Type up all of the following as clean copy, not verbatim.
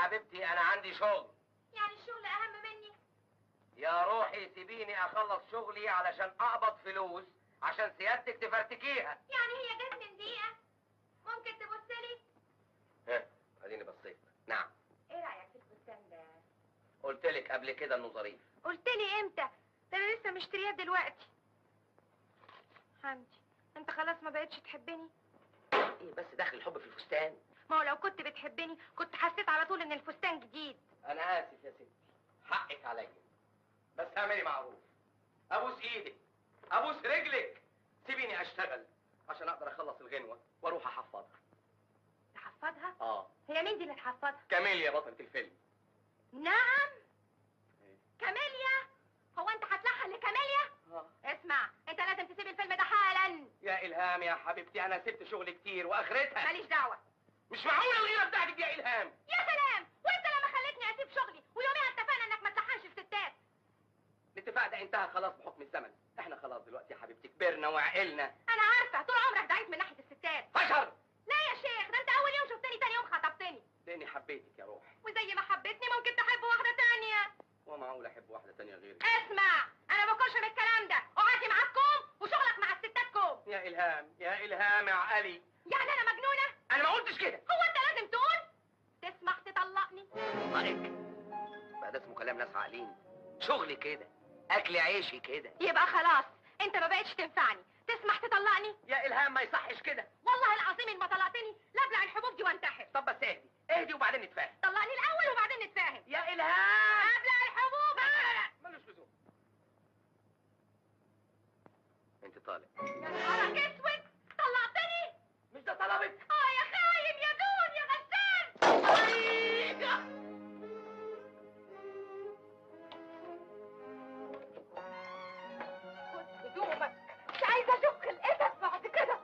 حبيبتي انا عندي شغل. يعني الشغل اهم مني؟ يا روحي سيبيني اخلص شغلي علشان اقبض فلوس عشان سيادتك تفرتكيها. يعني هي جت من دقيقة؟ ممكن تبصلي؟ ها اديني بصيت. نعم. ايه رايك في الفستان ده؟ قلت لك قبل كده انه ظريف. قلت لي امتى؟ ده انا لسه مشترياه دلوقتي. حمدي انت خلاص ما بقتش تحبني؟ ايه بس داخل الحب في الفستان؟ ما هو لو كنت بتحبني كنت حسيت على طول ان الفستان جديد. انا اسف يا ستي، حقك عليا، بس اعملي معروف، ابوس ايدك، ابوس رجلك، سيبيني اشتغل عشان اقدر اخلص الغنوه واروح احفظها. تحفظها؟ هي مين دي اللي تحفظها؟ كاميليا بطلة الفيلم. نعم؟ كاميليا؟ هو انت هتلحن لكاميليا؟ اسمع، انت لازم تسيب الفيلم ده حالا. يا الهام يا حبيبتي انا سبت شغل كتير واخرتها. ماليش دعوه. مش معقوله الغيره بتاعتك يا الهام. يا سلام، وانت لما خليتني اسيب شغلي ويوميها اتفقنا انك ما تلحنش الستات. الاتفاق ده انتهى خلاص بحكم الزمن، احنا خلاص دلوقتي يا حبيبتي كبرنا وعقلنا. انا عارفه طول عمرك ضعيف من ناحيه الستات. فشر. لا يا شيخ، ده انت اول يوم شفتني تاني يوم خطبتني. لاني حبيتك يا روحي. وزي ما حبيتني ممكن تحب واحده تانيه. ومعقول احب واحده تانيه غيرك؟ اسمع، انا ما باكلش من الكلام ده، اقعدي معاكم وشغلك مع الستاتكم. يا الهام يا الهام يا عقلي. يعني انا مجنونه؟ انا ما قلتش كده. هو انت لازم تقول تسمح تطلقني؟ طلقك بقى ده اسمه كلام ناس عاقلين. شغلي كده، اكل عيشي كده. يبقى خلاص انت ما بقتش تنفعني، تسمح تطلقني؟ يا الهام ما يصحش كده. والله العظيم ان ما طلقتني لابلع الحبوب دي وانتحر. طب بس اهدي اهدي وبعدين نتفاهم. طلقني الاول وبعدين نتفاهم. يا الهام ابلع الحبوب. ملوش لزوم. انت طالق. يا نهارك اسود، طلقتني؟ مش ده طلبك؟ يا خاين يا دون يا غسان. خد هدومك، مش عايزه اشوف خلقتك بعد كده.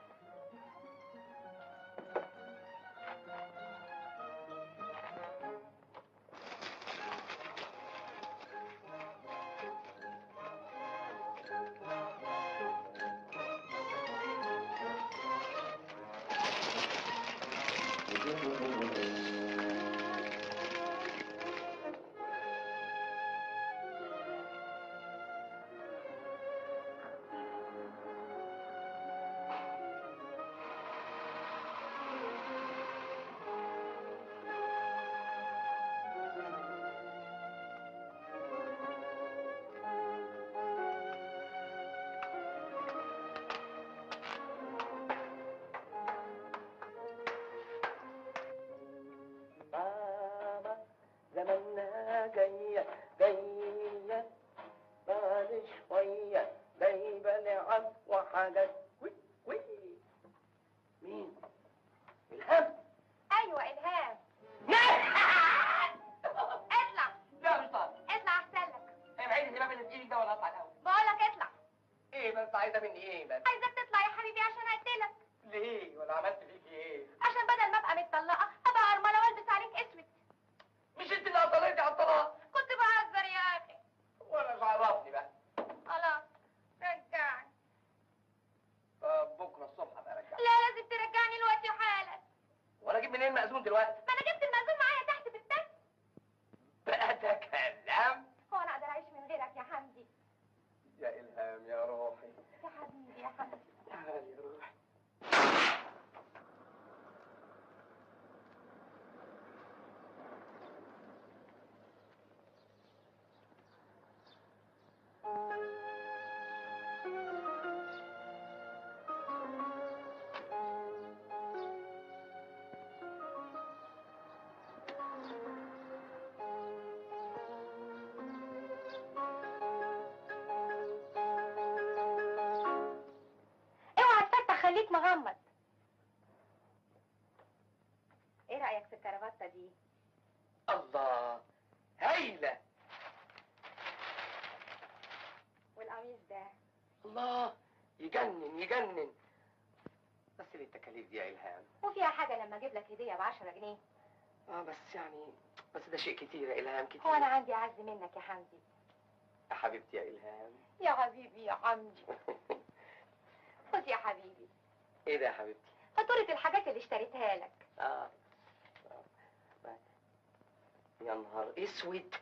جاية جاية بعد شوية جايبة لعب وحاجات. وي وي مين؟ إلهام؟ ايوه الهام. اطلع. لا مش طالع. اطلع احسن لك. ابعدي الهباب اللي في ايدك ده ولا اطلع الاول. بقول لك اطلع. ايه بس عايزه مني ايه بس؟ عايزك تطلع يا حبيبي عشان اقتلك. ليه؟ ولا عملت فيكي ايه؟ عشان بدل ما ابقى متطلقه ابقى ارمله والبس عليك اسود. مش انت اللي اصريتي على الطلاق؟ كنت بهزر يا اخي. ولا مش عرفني بقى. خلاص رجعني. بكره الصبح ابقى ارجعك. لا لازم ترجعني دلوقتي حالا. وانا اجيب منين مأذون دلوقتي؟ ما انا جبت المأذون معايا تحت في التاكسي. بقى ده كلام؟ هو انا اقدر اعيش من غيرك يا حمدي؟ يا إلهام يا روحي. يا حبيبي يا حبيبي. تعالي يا روحي. اوعى تفتح خليك مغمض. ايه رأيك في الكرافتة دي؟ الله هايلة. والقميص ده؟ الله يجنن يجنن. بس ليه التكاليف دي يا إلهام؟ وفيها حاجة لما اجيب لك هدية ب10 جنيه؟ بس يعني بس ده شيء كتير يا إلهام كتير. هو انا عندي اعز منك يا حمدي؟ يا حبيبتي يا إلهام. يا حبيبي يا حمدي. خد يا حبيبي. ايه ده يا حبيبتي؟ فاتورة الحاجات اللي اشتريتها لك. يا نهار اسود،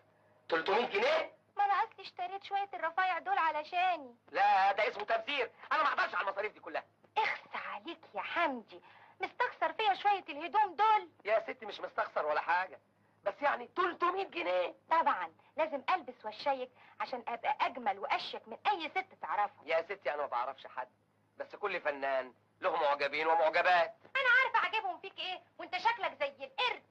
300 جنيه؟ ما انا اصلي اشتريت شوية الرفايع دول علشاني. لا ده اسمه تبذير، انا ما اقدرش على المصاريف دي كلها. اخس عليك يا حمدي، مستخسر فيا شوية الهدوم دول؟ يا ستي مش مستخسر ولا حاجة، بس يعني 300 جنيه. طبعا لازم البس واشيك عشان ابقى اجمل واشيك من اي ست تعرفها. يا ستي انا ما بعرفش حد، بس كل فنان له معجبين ومعجبات. انا عارفه اعجبهم فيك ايه وانت شكلك زي القرد.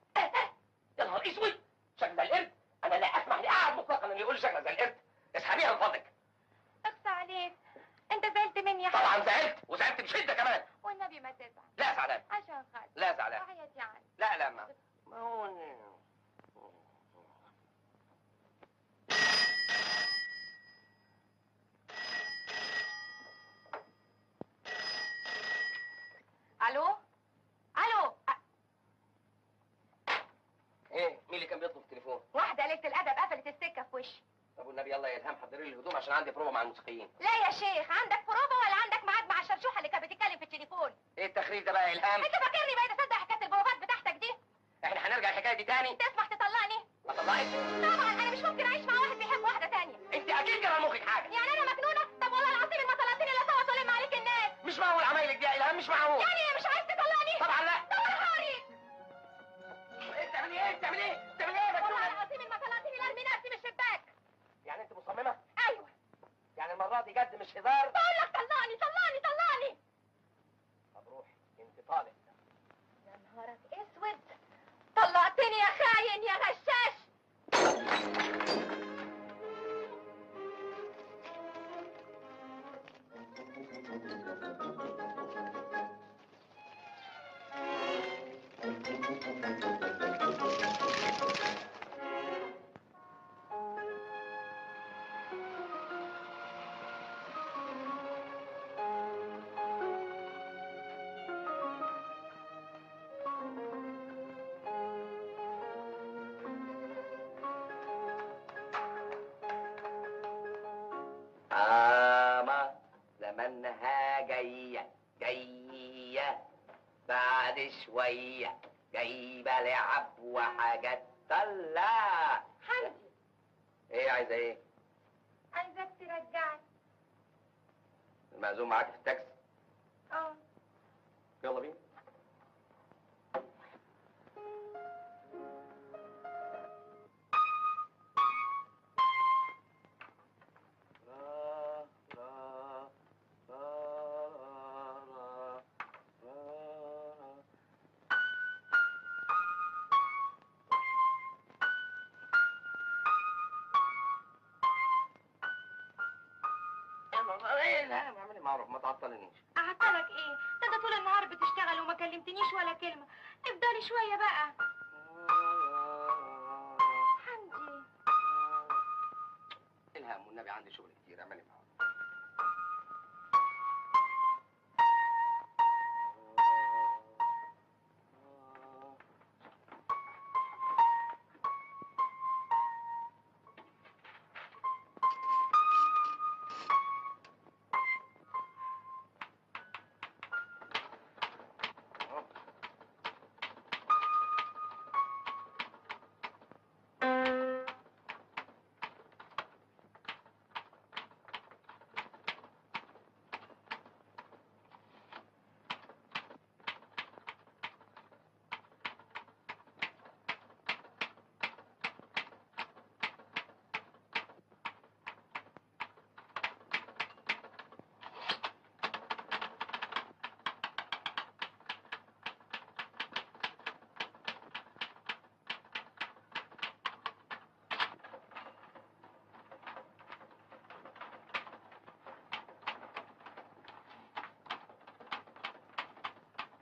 يا نهار اسود، شكل زي القرد؟ انا لا اسمح لاحد مطلقا اللي يقول شكل زي القرد. اسحبيها من فضلك. اخس عليك، انت زعلت مني يا حبيبي؟ طبعا زعلت، وزعلت بشده كمان. والنبي ما تزعل. لا زعلان. عشان خاطر. لا زعلان. وحياتي يعني. لا ما هو الو الو. ايه مين اللي كان بيطلب التليفون؟ واحده قليله الادب قفلت السكه في وشي. طب والنبي يلا يا الهام حضري لي الهدوم عشان عندي بروفه مع الموسيقيين. لا يا شيخ، عندك بروفه ولا عندك ميعاد مع الشرشوحه اللي كانت بتتكلم في التليفون؟ ايه التخريب ده بقى يا الهام؟ انت فاكرني بقيت اصدق حكايه البروفات بتاعتك دي؟ احنا هنرجع الحكايه دي تاني؟ تسمح تطلقني؟ اطلعك؟ طبعا انا مش ممكن اعيش مع واحد بيحب واحده تانية. انت اكيد جرى مخك حاجه. يعني انا مجنونه؟ طب والله العظيم ما طلعتني الا سوا طالع عليك الناس. مش معقول عمايلك دي يا الهام، مش معقول. يعني ايه مش عايز تطلقني؟ طبعا لا. طب انا هوريك. ايه بتعملي ايه؟ بتعملي ايه؟ بتعملي ايه يا والله مجنونه؟ العظيم ما طلعتني لا ارمي نفسي من الشباك. يعني انت مصممه؟ ايوه. يعني المره دي جد مش هزار؟ بقول لك طلقني طلقني طلقني. طب روحي انت طالق. يا نهارك اسود، طلقتني يا خاين يا غشاش. زمانها جاية جاية بعد شوية جايبة لعب وحاجات. طلع حمدي. ايه عايزة ايه؟ عايزك ترجعني. المأذون معاك في التاكسي؟ اه. يلا بينا. معروف ما تعطلنيش. اعطلك ايه؟ ده طول النهار بتشتغل وما كلمتنيش ولا كلمه. افضلي شويه بقى. حمدي الهام والنبي عندي شغل كتير، اعملي معروف.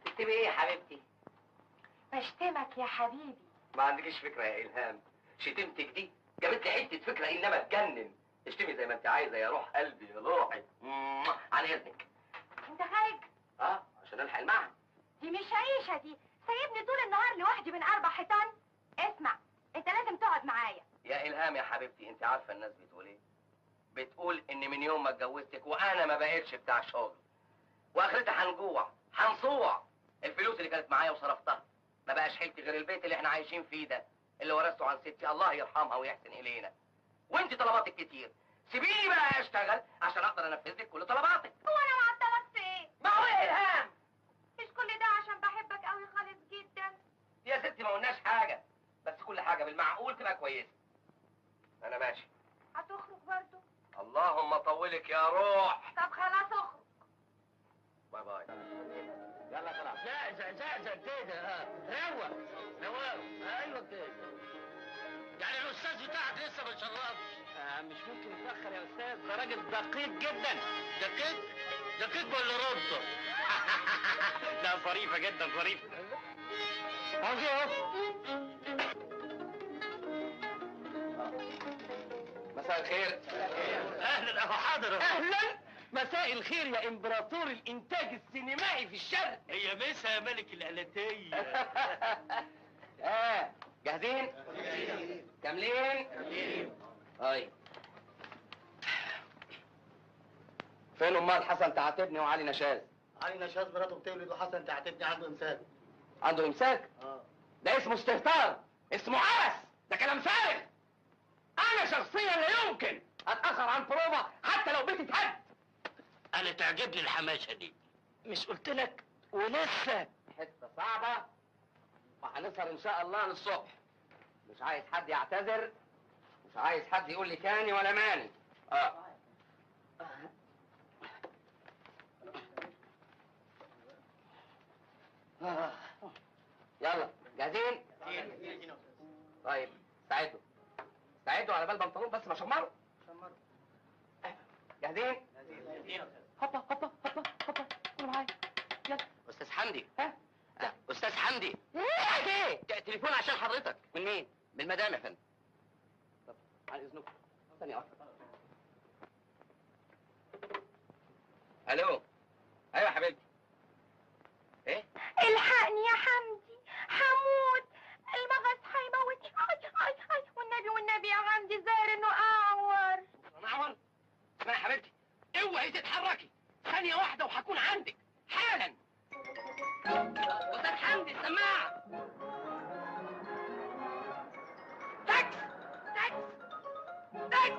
تكتبي ايه يا حبيبتي؟ بشتمك يا حبيبي. ما عندكيش فكره يا الهام، شتمتك دي جابت لي حته فكره انما تجنن. اشتمي زي ما انت عايزه يا روح قلبي يا روحي. على اذنك. انت خارج؟ عشان الحق المعهد. دي مش عيشه دي، سايبني طول النهار لوحدي بين 4 حيطان. اسمع، انت لازم تقعد معايا. يا الهام يا حبيبتي، انت عارفه الناس بتقول ايه؟ بتقول ان من يوم ما اتجوزتك وانا ما بقتش بتاع شغل، واخرتها هنجوع هنصوع. الفلوس اللي كانت معايا وصرفتها، ما بقاش حيلتي غير البيت اللي احنا عايشين فيه ده، اللي ورثته عن ستي الله يرحمها ويحسن الينا. وانت طلباتك كتير، سيبيني بقى اشتغل عشان اقدر انفذ لك كل طلباتك. هو انا معطلك في ايه؟ ما هو يا الهام، مش كل ده عشان بحبك قوي خالص جدا. يا ستي ما قلناش حاجه، بس كل حاجه بالمعقول تبقى كويسه. انا ماشي. هتخرج برضه؟ اللهم طولك يا روح. طب خلاص اخرج. باي باي. يلا خلاص. زق كده. روق ايوه كده. يعني الاستاذ بتاعك لسه ما شربش؟ مش ممكن يتاخر يا استاذ، ده راجل دقيق جدا. دقيق ولا رده؟ لا ظريفه جدا ظريفه. مساء الخير. اهلا اهو حاضر. اهلا، مساء الخير يا امبراطور الانتاج السينمائي في الشرق. هي مسا يا ملك الالاتيه. جاهزين؟ كاملين؟ طيب. فين امال حسن تعاتبني وعلي نشاز؟ علي نشاز مراته بتولد وحسن تعاتبني عنده امساك. عنده امساك؟ ده اسمه استهتار، اسمه عبث، ده كلام فارغ. انا شخصيا لا يمكن اتاخر عن بروفا حتى لو بيتي اتهد. انا تعجبني الحماسه دي. مش قلت لك ولسه؟ حته صعبه وهنسهر ان شاء الله للصبح. مش عايز حد يعتذر، مش عايز حد يقول لي كاني ولا ماني. يلا جاهزين؟ طيب استعدوا على بال بنطلون بس بشمره. جاهزين؟ هوبا هوبا هوبا هوبا، قولوا معايا. يلا. استاذ حمدي. ها؟ استاذ حمدي. ايه؟ تليفون عشان حضرتك. من مين؟ من المدام يا فندم. طب على اذنكم ثانية واحدة. الو. ايوه يا حبيبتي. ايه؟ الحقني يا حمدي، هموت. المغص هيموتني. اي والنبي يا حمدي، الظاهر انه اعور. منعور؟ اسمعي يا حبيبتي، اوعي تتحركي ثانية واحدة وهكون عندك حالا. استاذ حمدي السماعة. تاكس تاكس تاكس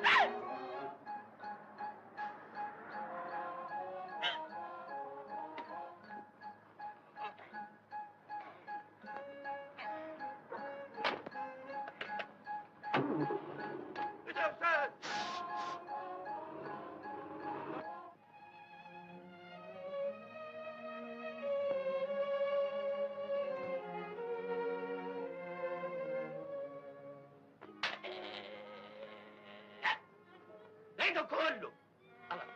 تاكس. ايه ده كله؟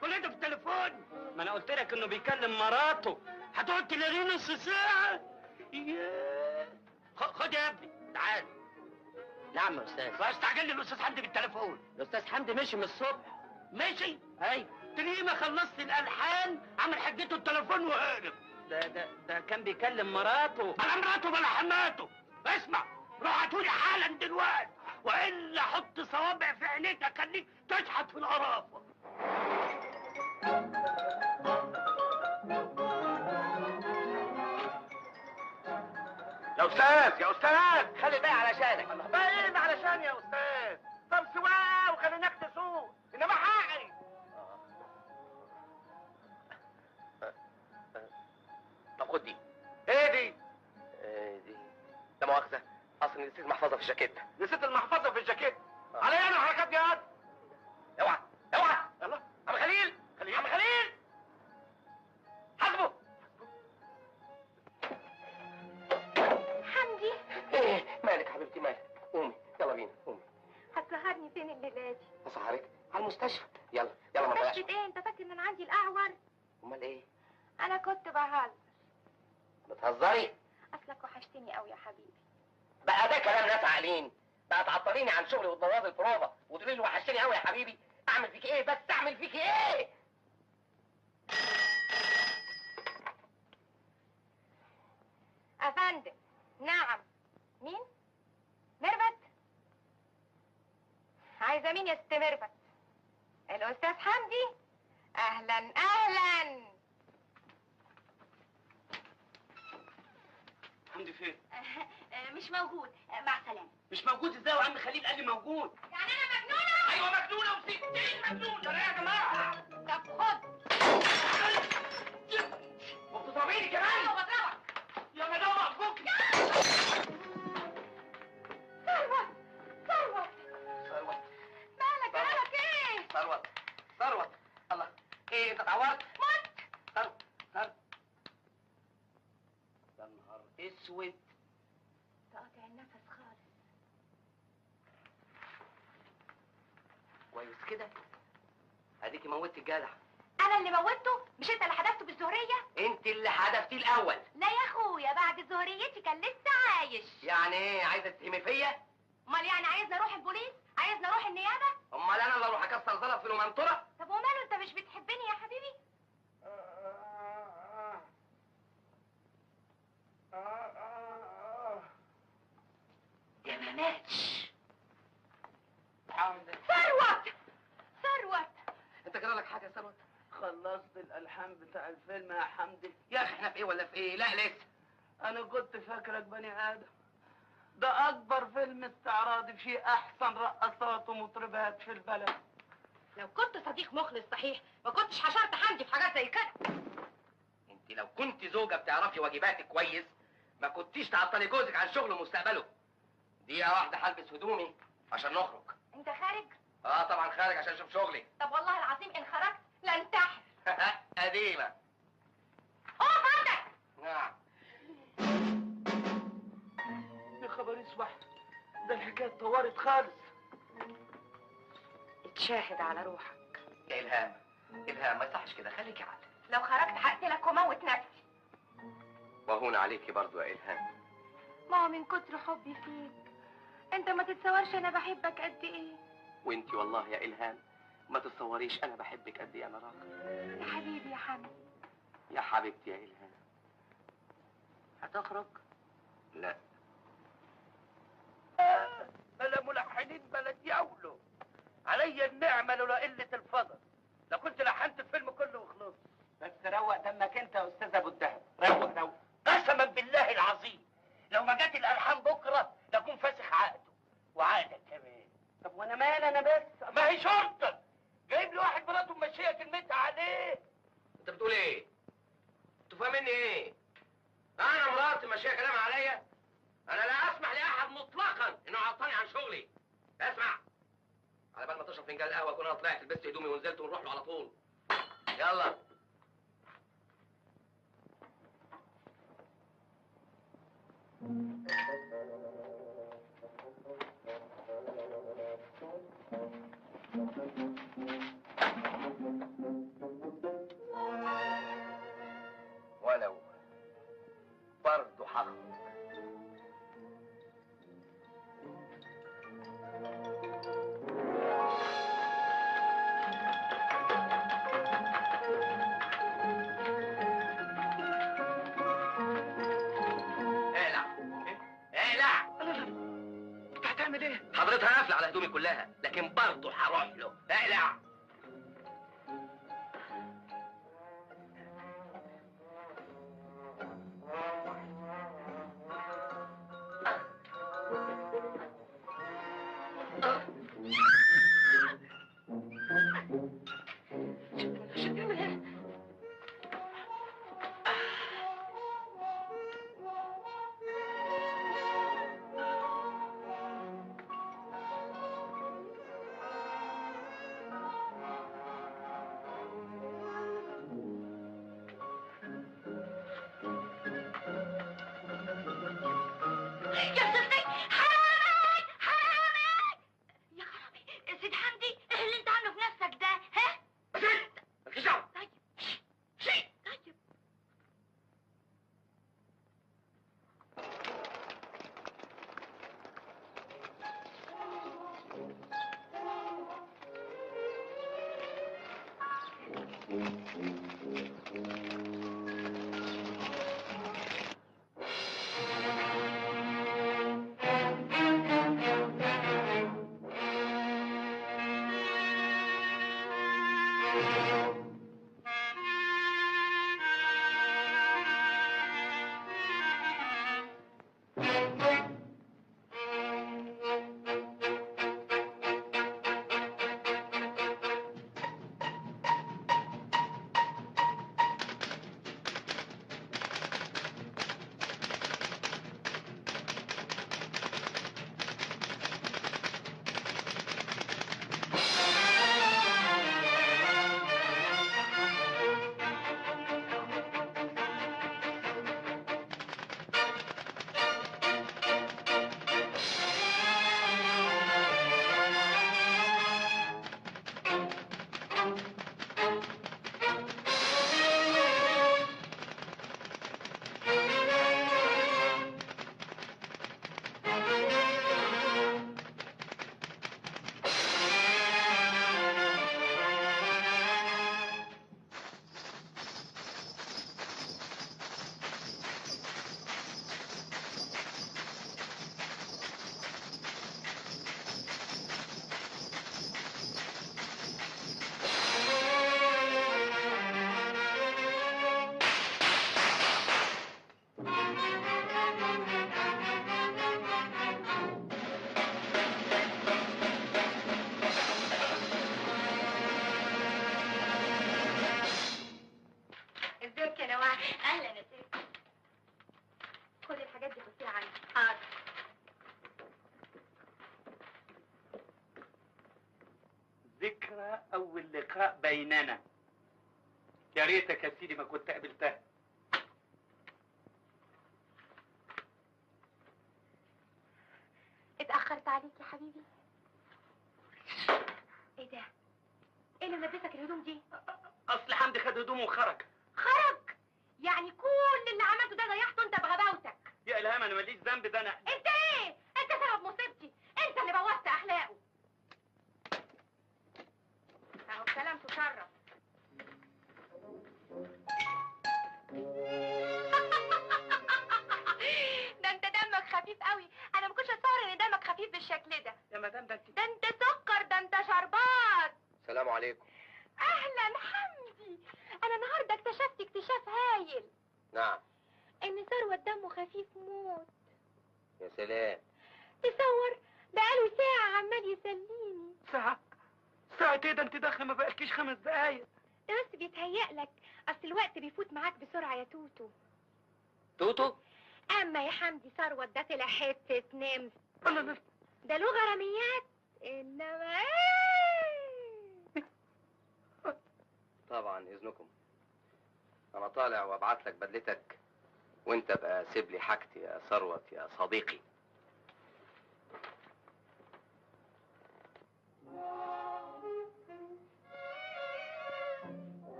كل ده في التليفون؟ انه بيكلم مراته. هتقعد تلاقيه نص ساعة؟ ياه. خد يا ابني تعال. نعم يا استاذ. بس تعجل لي الاستاذ حمدي بالتليفون. الاستاذ حمدي مشي من الصبح. ماشي؟ ايوه. تلاقيه ما خلصت الالحان عمل حجته التليفون وهرب. ده كان بيكلم مراته. بلا مراته بلا حماته. اسمع، روح هاتولي حالا دلوقتي والا حط صوابع في عينيك اخليك تشحت في القرافه. يا استاذ يا استاذ، خلي الباقي علشانك. الله، بقى ايه اللي علشان يا استاذ؟ طب سواقه وخليناك تسوق، انما حقي. طب خد دي. ايه دي؟ دي لا مؤاخذة، اصل نسيت المحفظة في الجاكيت. نسيت المحفظة في الجاكيت؟ عليا انا الحركات دي يا واد. اوعى اوعى. يلا عم خليل، عم خليل حاسبه. حمدي، ايه مالك حبيبتي مالك؟ قومي يلا بينا قومي. هتسهرني فين الليله دي؟ اسهرك على المستشفى. يلا يلا ما نضيعش. مستشفى ايه؟ انت فاكر ان انا عندي الاعور؟ امال ايه؟ انا كنت بهزر. بتهزري؟ اصلك وحشتني قوي يا حبيبي. بقى ده كلام ناس عاقلين؟ بقى تعطليني عن شغلي وتبوظي البروفه وتقولي لي وحشتني قوي يا حبيبي؟ اعمل فيك ايه بس؟ اعمل فيك ايه؟ افندم. نعم. مين؟ ميرفت؟ عايزه مين يا ست ميرفت؟ الاستاذ حمدي؟ اهلا اهلا. حمدي فين؟ مش موجود. مع السلامه. مش موجود ازاي وعم خليل قال لي موجود؟ يعني انا مجنونه؟ ايوه مجنونه وستين مجنونه يا جماعه. طب خد. وبتضربيني كمان؟ ايوه بضربك. يا مدام مقبوك. ثروت ثروت. ثروت مالك جرالك ايه؟ ثروت ثروت. الله، ايه انت اتعورت؟ مت. ثروت ثروت. يا نهار اسود. تقطع النفس خالص. كويس كده، اديكي موتي الجدع. انا اللي موتته؟ مش انت اللي حدفته بالزهريه؟ انت اللي حدفتيه الاول. لا يا اخويا، بعد زهريتي كان لسه عايش. يعني ايه عايزه تتهمي فيا؟ امال يعني عايزني اروح البوليس؟ عايزني اروح النيابه؟ امال انا اللي اروح اكسر زلط في المنطره؟ طب وماله، انت مش بتحبني يا حبيبي؟ يا ما ماتش. ثروت ثروت. انت جرى لك حاجه يا ثروت؟ خلصت الالحان بتاع الفيلم يا حمدي. يا اخي احنا في ايه ولا في ايه؟ لا لسه. انا كنت فاكرك بني ادم. ده اكبر فيلم استعراضي فيه احسن رقصات ومطربات في البلد. لو كنت صديق مخلص صحيح ما كنتش حشرت حمدي في حاجات زي كده. انت لو كنت زوجه بتعرفي واجباتك كويس ما كنتيش تعطلي جوزك عن شغله ومستقبله. دقيقه واحده هلبس هدومي عشان نخرج. انت خارج؟ اه طبعا خارج عشان اشوف شغلي. طب والله العظيم ان خرجت لانتحر. قديمه. اقف عندك. نعم. يا خبر اسود، ده الحكايه اتطورت خالص. اتشاهد على روحك. يا الهام، الهام ما يصحش كده، خليكي عقل. لو خرجت هقتلك وموت نفسي. وهون عليكي برضو يا الهام. ما هو من كتر حبي فيك انت ما تتصورش انا بحبك قد ايه. وانتي والله يا الهام ما تتصوريش انا بحبك قد ايه انا راجل. يا حبيبي يا حمد. يا حبيبتي يا الهام. هتخرج؟ لا. بلا ملحنين بلا ياولو. علي النعمه لولا قله الفضل. لو كنت لحنت الفيلم كله وخلص. بس روق دمك انت يا استاذ ابو الدهب. روق. قسما بالله العظيم لو ما جت الالحان بكره لكون فاسخ عقده وعقدك كمان. طب وانا مال انا بس؟ ما هي شرطه. جايب لي واحد مراته ممشيه كلمتها عليه. انت بتقول ايه؟ انتوا فاهميني ايه؟ انا مراتي ماشيه كلام عليا؟ انا لا اسمح لاحد مطلقا انه يعطلني عن شغلي. اسمع، على بال ما تشرب فنجان القهوه اكون انا طلعت لبست هدومي ونزلت ونروح له على طول. يلا. هتعمل ايه؟ حضرتها قافله على هدومي كلها، لكن برضه هروح له. اقلع. يا ستي حرامي حرامي يا خرابي. سيد حمدي ايه اللي انت عامله في نفسك ده؟ ها؟ مالكيش دعوه. طيب شيء طيب. ازيك يا نوال؟ اهلا يا ستي. خد الحاجات دي حطيها عندي. حاضر. ذكرى اول لقاء بيننا. يا ريتك يا سيدي ما كنت قابلتها. اتأخرت عليك يا حبيبي. ايه ده؟ ايه اللي ملبسك الهدوم دي؟ اصل حمدي خد هدومه وخرج. خرج؟ يعني كل اللي عملته ده ضيعته انت بغباوتك. يا الهام انا ماليش ذنب، ده انا انت ايه؟ انت سبب مصيبتي، انت اللي بوظت اخلاقه. اهو الكلام تشرف. ده انت دمك خفيف قوي، انا ما كنتش اتصور ان دمك خفيف بالشكل ده. يا مدام ده انت. ده انت سكر، ده انت شربات. السلام عليكم. اهلا حمدي، انا النهارده اكتشفت اكتشاف هايل. نعم. ان ثروة دمه خفيف موت. يا سلام. تصور بقاله ساعة عمال يسليني. ساعة ايه ده؟ انت داخله ما بقالكيش 5 دقايق. ده بس بيتهيألك، اصل الوقت بيفوت معاك بسرعة يا توتو. توتو؟ اما يا حمدي ثروة ده طلع حتة نمس. الله. ده له غراميات انما طبعا اذنكم. انا طالع وابعت لك بدلتك، وانت بقى سيب لي حاجتي يا ثروت يا صديقي.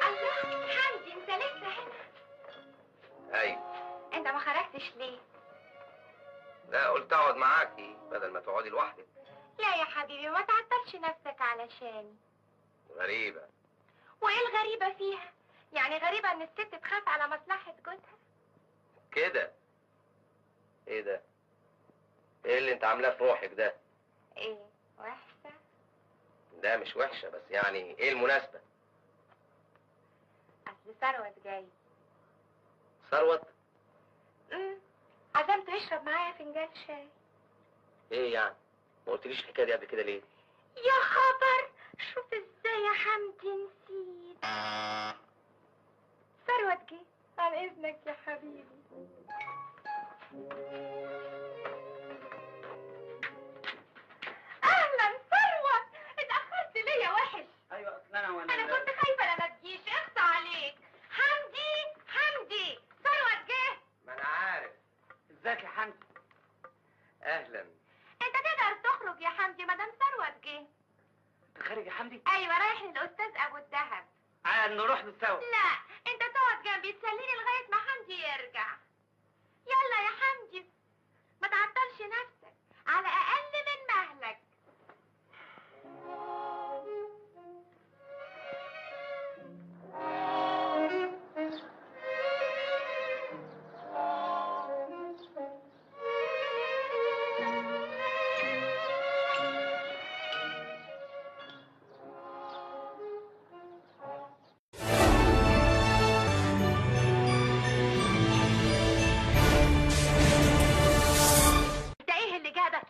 الله حمدي، انت لسه هنا؟ ايوه. انت ما خرجتش ليه؟ لا، قلت اقعد معاكي بدل ما تقعدي لوحدك. لا يا حبيبي، ما تعطلش نفسك علشاني. غريبة. وايه الغريبة فيها؟ يعني غريبة ان الست تخاف على مصلحة جوزها. كده؟ ايه ده؟ ايه اللي انت عاملاه في روحك ده؟ ايه وحشة؟ ده مش وحشة، بس يعني ايه المناسبة؟ اصل ثروت جاي. ثروت؟ عزمته يشرب معايا فنجان شاي. ايه يعني؟ ما قلتليش الحكاية دي قبل كده ليه؟ يا خبر، شوف ازاي يا حمدي نسيت. ثروت جه، عن اذنك يا حبيبي. اهلا ثروت، اتاخرت ليه يا وحش؟ ايوه اصل انا كنت خايفه لما تجيش. اخصى عليك. حمدي ثروت جه. ما انا عارف. ازيك يا حمدي؟ اهلا. انت تقدر تخرج يا حمدي مدام ثروت جه. انت خارج يا حمدي؟ ايوه رايح للاستاذ ابو الدهب. نروح له سوا. لا، انت تقعد جنبي تسليني لغايه ما حمدي يرجع. يلا يا حمدي، ما تعطلش نفسك، على اقل من مهلك.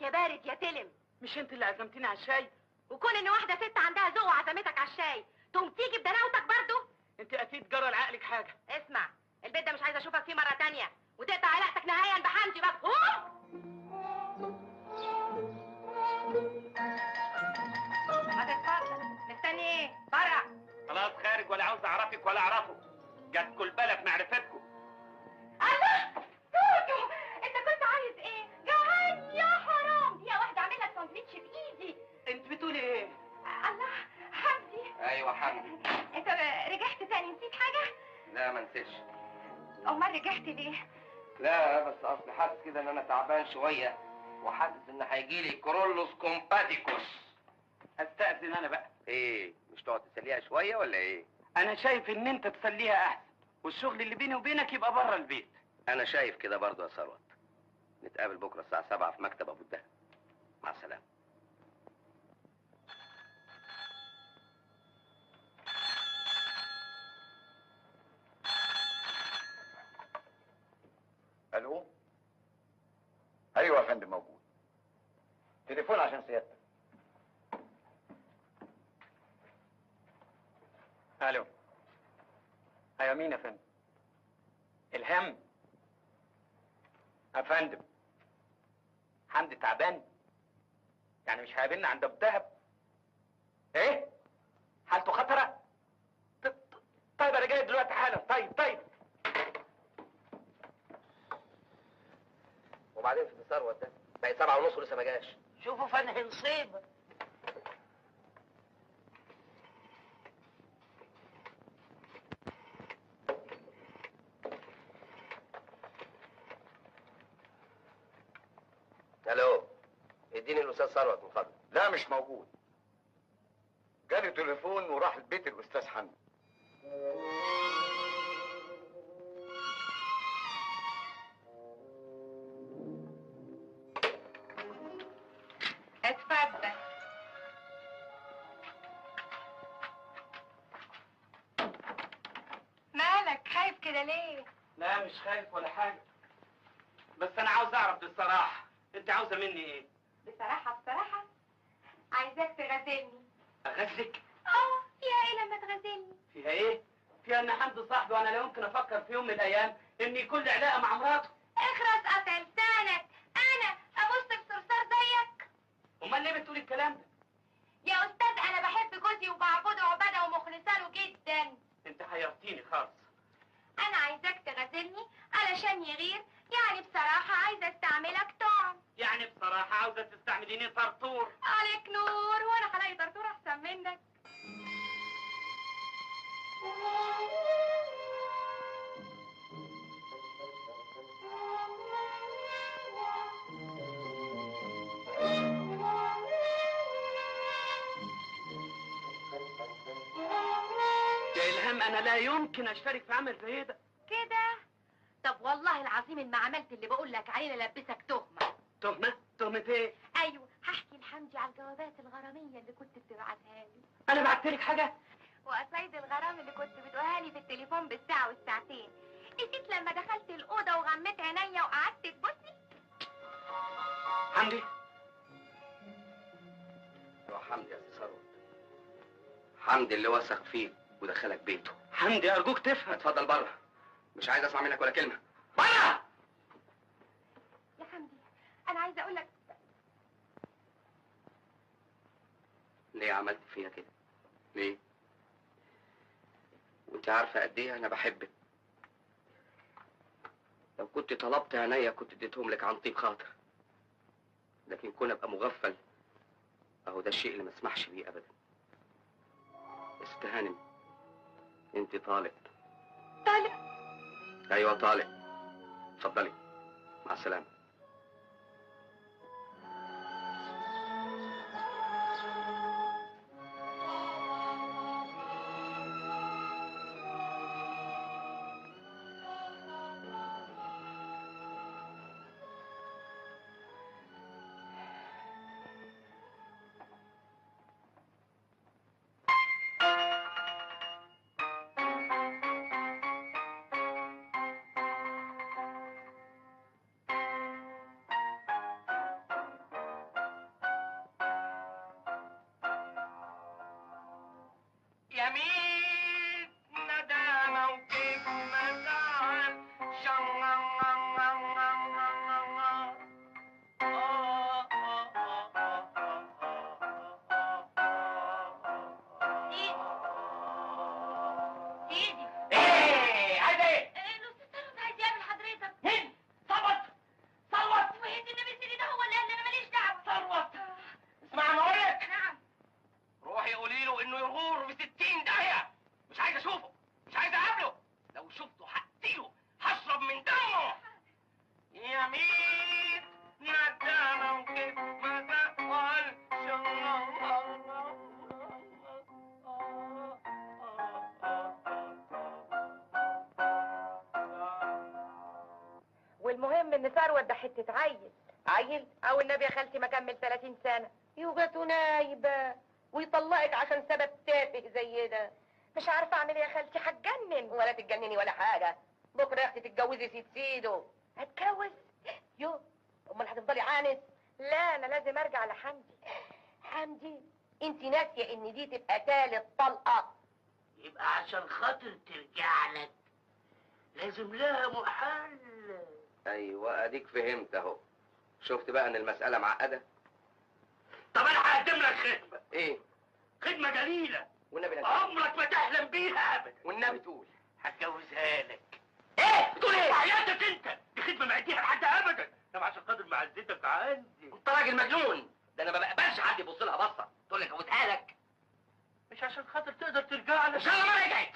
يا بارد يا تلم. مش انت اللي عزمتيني على الشاي؟ وكون ان واحده ست عندها ذوق وعزمتك على الشاي تقوم تيجي بدناوتك برضه؟ انت اكيد جرى لعقلك حاجه. اسمع، البيت ده مش عايزه اشوفك فيه مره تانية، وتقطع علاقتك نهائيا بحمدي مفهوم؟ ما تتفضل، مستني ايه؟ برا. خلاص خارج، ولا عاوز اعرفك ولا اعرفه. جت كل بالك معرفتكم. الله، توتو، انت كنت عايز ايه؟ جعان يا حرام. يا واحده اعمل لك ساندوتش بايدي. انت بتقولي ايه؟ الله، حمدي. ايوه حمدي. انت رجعت تاني، نسيت حاجه؟ لا ما نسيتش. امال رجعت ليه؟ لا بس اصل حاسس كده ان انا تعبان شويه، وحاسس ان هيجيلي كرولوس كومباتيكوس. استأذن انا بقى. ايه مش تقعد تسليها شويه ولا ايه؟ انا شايف ان انت تسليها احسن، والشغل اللي بيني وبينك يبقى بره البيت. انا شايف كده برضه يا ثروت. نتقابل بكره الساعه 7 في مكتب ابو الدهب. مع السلامه. الو. ايوه يا فندم موجود. تليفون عشان سيادتك. الو. ايوه مين يا فندم؟ الهام يا فندم. حمدي تعبان، يعني مش هيقابلنا عند ابو الدهب؟ ايه؟ حالته خطره؟ طيب انا جاي دلوقتي حالا. طيب وبعدين في ثروت ده بقى 7:30 ولسه ما جاش. شوفوا فنه نصيب. الو، اديني الاستاذ ثروت من فضلك. لا مش موجود. جالي تليفون وراح البيت الاستاذ حمدي. اتفضل. مالك خايف كده ليه؟ لا مش خايف ولا حاجه، بس انا عاوز اعرف بالصراحه انت عاوزه مني ايه؟ بصراحة عايزاك تغازلني. اغزلك؟ فيها ايه لما تغازلني؟ فيها ايه؟ فيها ان حمدي صاحبي وانا لا يمكن افكر في يوم من الايام ان يكون لي علاقه مع مراته. اخرس قطع لسانك، انا ابص بصرصار زيك؟ امال ليه بتقولي الكلام ده؟ يا استاذ انا بحب جوزي وبعبده عباده ومخلصه له جدا. انت حيرتيني خالص. انا عايزاك تغازلني علشان يغير، يعني بصراحه عايزه استعملك طعم. يعني بصراحه عاوزه تستعمليني طرطور؟ عليك نور، وانا هلاقي طرطور احسن منك؟ يا الهام انا لا يمكن اشترك في عمل زي ده. كده؟ طب والله العظيم ان ما عملت اللي بقول لك عليه للبسك تهمه. تهمه؟ تهمه ايه؟ ايوه، هحكي لحمدي على الجوابات الغراميه اللي كنت بتبعتها لي، انا بعت لك حاجه؟ وقصايد الغرام اللي كنت بتقولها لي في التليفون بالساعه والساعتين. نسيت لما دخلت الاوضه وغميت عينيا وقعدت تبصني؟ حمدي؟ يا حمدي يا سي ثروت، حمدي اللي وثق فيك ودخلك بيته. حمدي ارجوك تفهم. اتفضل بره، مش عايز اسمع منك ولا كلمه. بره! يا حمدي انا عايزه اقول لك. ليه عملت فيها كده؟ ليه؟ وانت عارفه قد ايه انا بحبك. لو كنت طلبت عينيا كنت اديتهم لك عن طيب خاطر، لكن كون ابقى مغفل اهو ده الشيء اللي ما اسمحش بيه ابدا. استهانم، انت طالق. طالق؟ ايوه طالق. اتفضلي، مع السلامه. يمين ندامة وكيف ما زعل سيدي ايه عايز ايه؟ الاستاذ ثروت عايز يقابل حضرتك. مين؟ صوت صوت وهند النبي سيدي ده هو اللي قال لي انا ماليش دعوه. صوت. اسمع ما اقولك، نعم. روحي قولي له انه يغور في 60 داهيه. مش عايز اشوفه، مش عايز اقابله. لو شفته هقتله، هشرب من دمه. يمين ندامة وكيف ما زعل والمهم ان ثروت ده حته عيل او النبي يا خالتي ما كمل 30 سنه يوجته نايبه ويطلقك عشان سبب تافه زي ده. مش عارفه اعمل ايه يا خالتي، هتجنن. ولا تتجنني ولا حاجه، بكره يا اختي تتجوزي سيد سيدو. هتجوز؟ يو، امال هتفضلي عانس؟ لا انا لازم ارجع لحمدي. حمدي انت ناسيه ان دي تبقى تالت طلقه. يبقى عشان خاطر ترجع لك لازم لها محل. ايوه اديك فهمت اهو. شفت بقى ان المساله معقده. طب انا هقدم لك خدمه. ايه؟ خدمه جميله والنبي لا. عمرك ما تحلم بيها ابدا. والنبي تقول. هتجوزها لك. ايه بتقول ايه؟ حياتك انت دي خدمه ما اديها لحد ابدا. طب عشان خاطر معزتك عندي. انت راجل مجنون، ده انا ما بقبلش حد يبص لها بصه تقول لك ابوسها لك. مش عشان خاطر تقدر ترجع لك. ان شاء الله ما رجعت.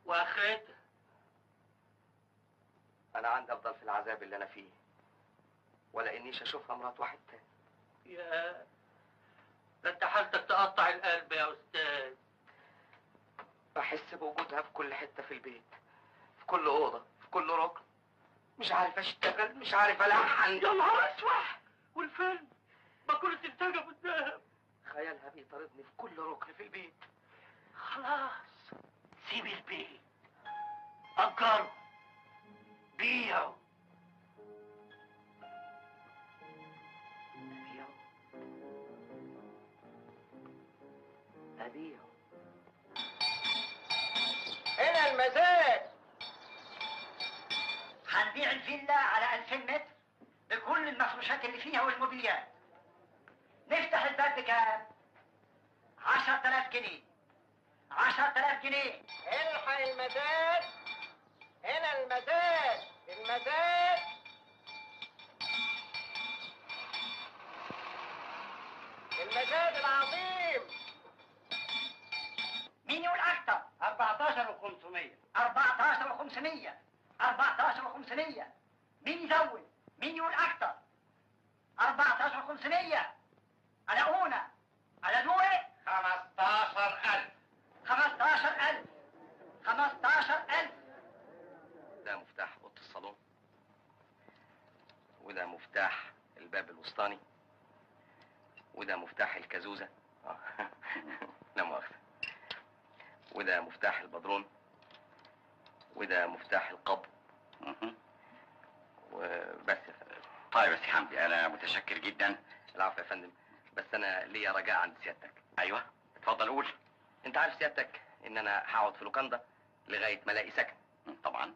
واخرتها انا عندي افضل في العذاب اللي انا فيه، ولا انيش اشوفها مرات واحد تاني. يا ده انت حالتك تقطع القلب يا استاذ. بحس بوجودها في كل حته في البيت، في كل اوضه، في كل ركن. مش عارف اشتغل، مش عارف الحن. يا نهار اسوح. والفيلم ما كنت انتجه قدام. خيالها بيطاردني في كل ركن في البيت. خلاص سيب البيت، أجره، بيعه. أبيعه. هنا المزاد. هنبيع الفيلا على 2000 متر بكل المفروشات اللي فيها والموبيليات. نفتح الباب بكام؟ 10,000 جنيه. 10,000 جنيه. الحق المزاد. هنا المزاد. المزاد. المزاد العظيم. مين يقول أكتر؟ 14,500. 14,500. 14,500. مين يزود؟ مين يقول أكتر؟ صينيه على اونه على دوق 15,000. 15,000 15,000. ده مفتاح اوضه الصالون، وده مفتاح الباب الوسطاني، وده مفتاح الكازوزه لا مؤاخذه، وده مفتاح البدرون، وده مفتاح القبر. وبس يا فندم. طيب يا سي حمدي، انا متشكر جدا. العفو يا فندم، بس انا ليا رجاء عند سيادتك. ايوه اتفضل قول. انت عارف سيادتك ان انا هقعد في لوكاندا لغايه ما الاقي سكن. طبعا.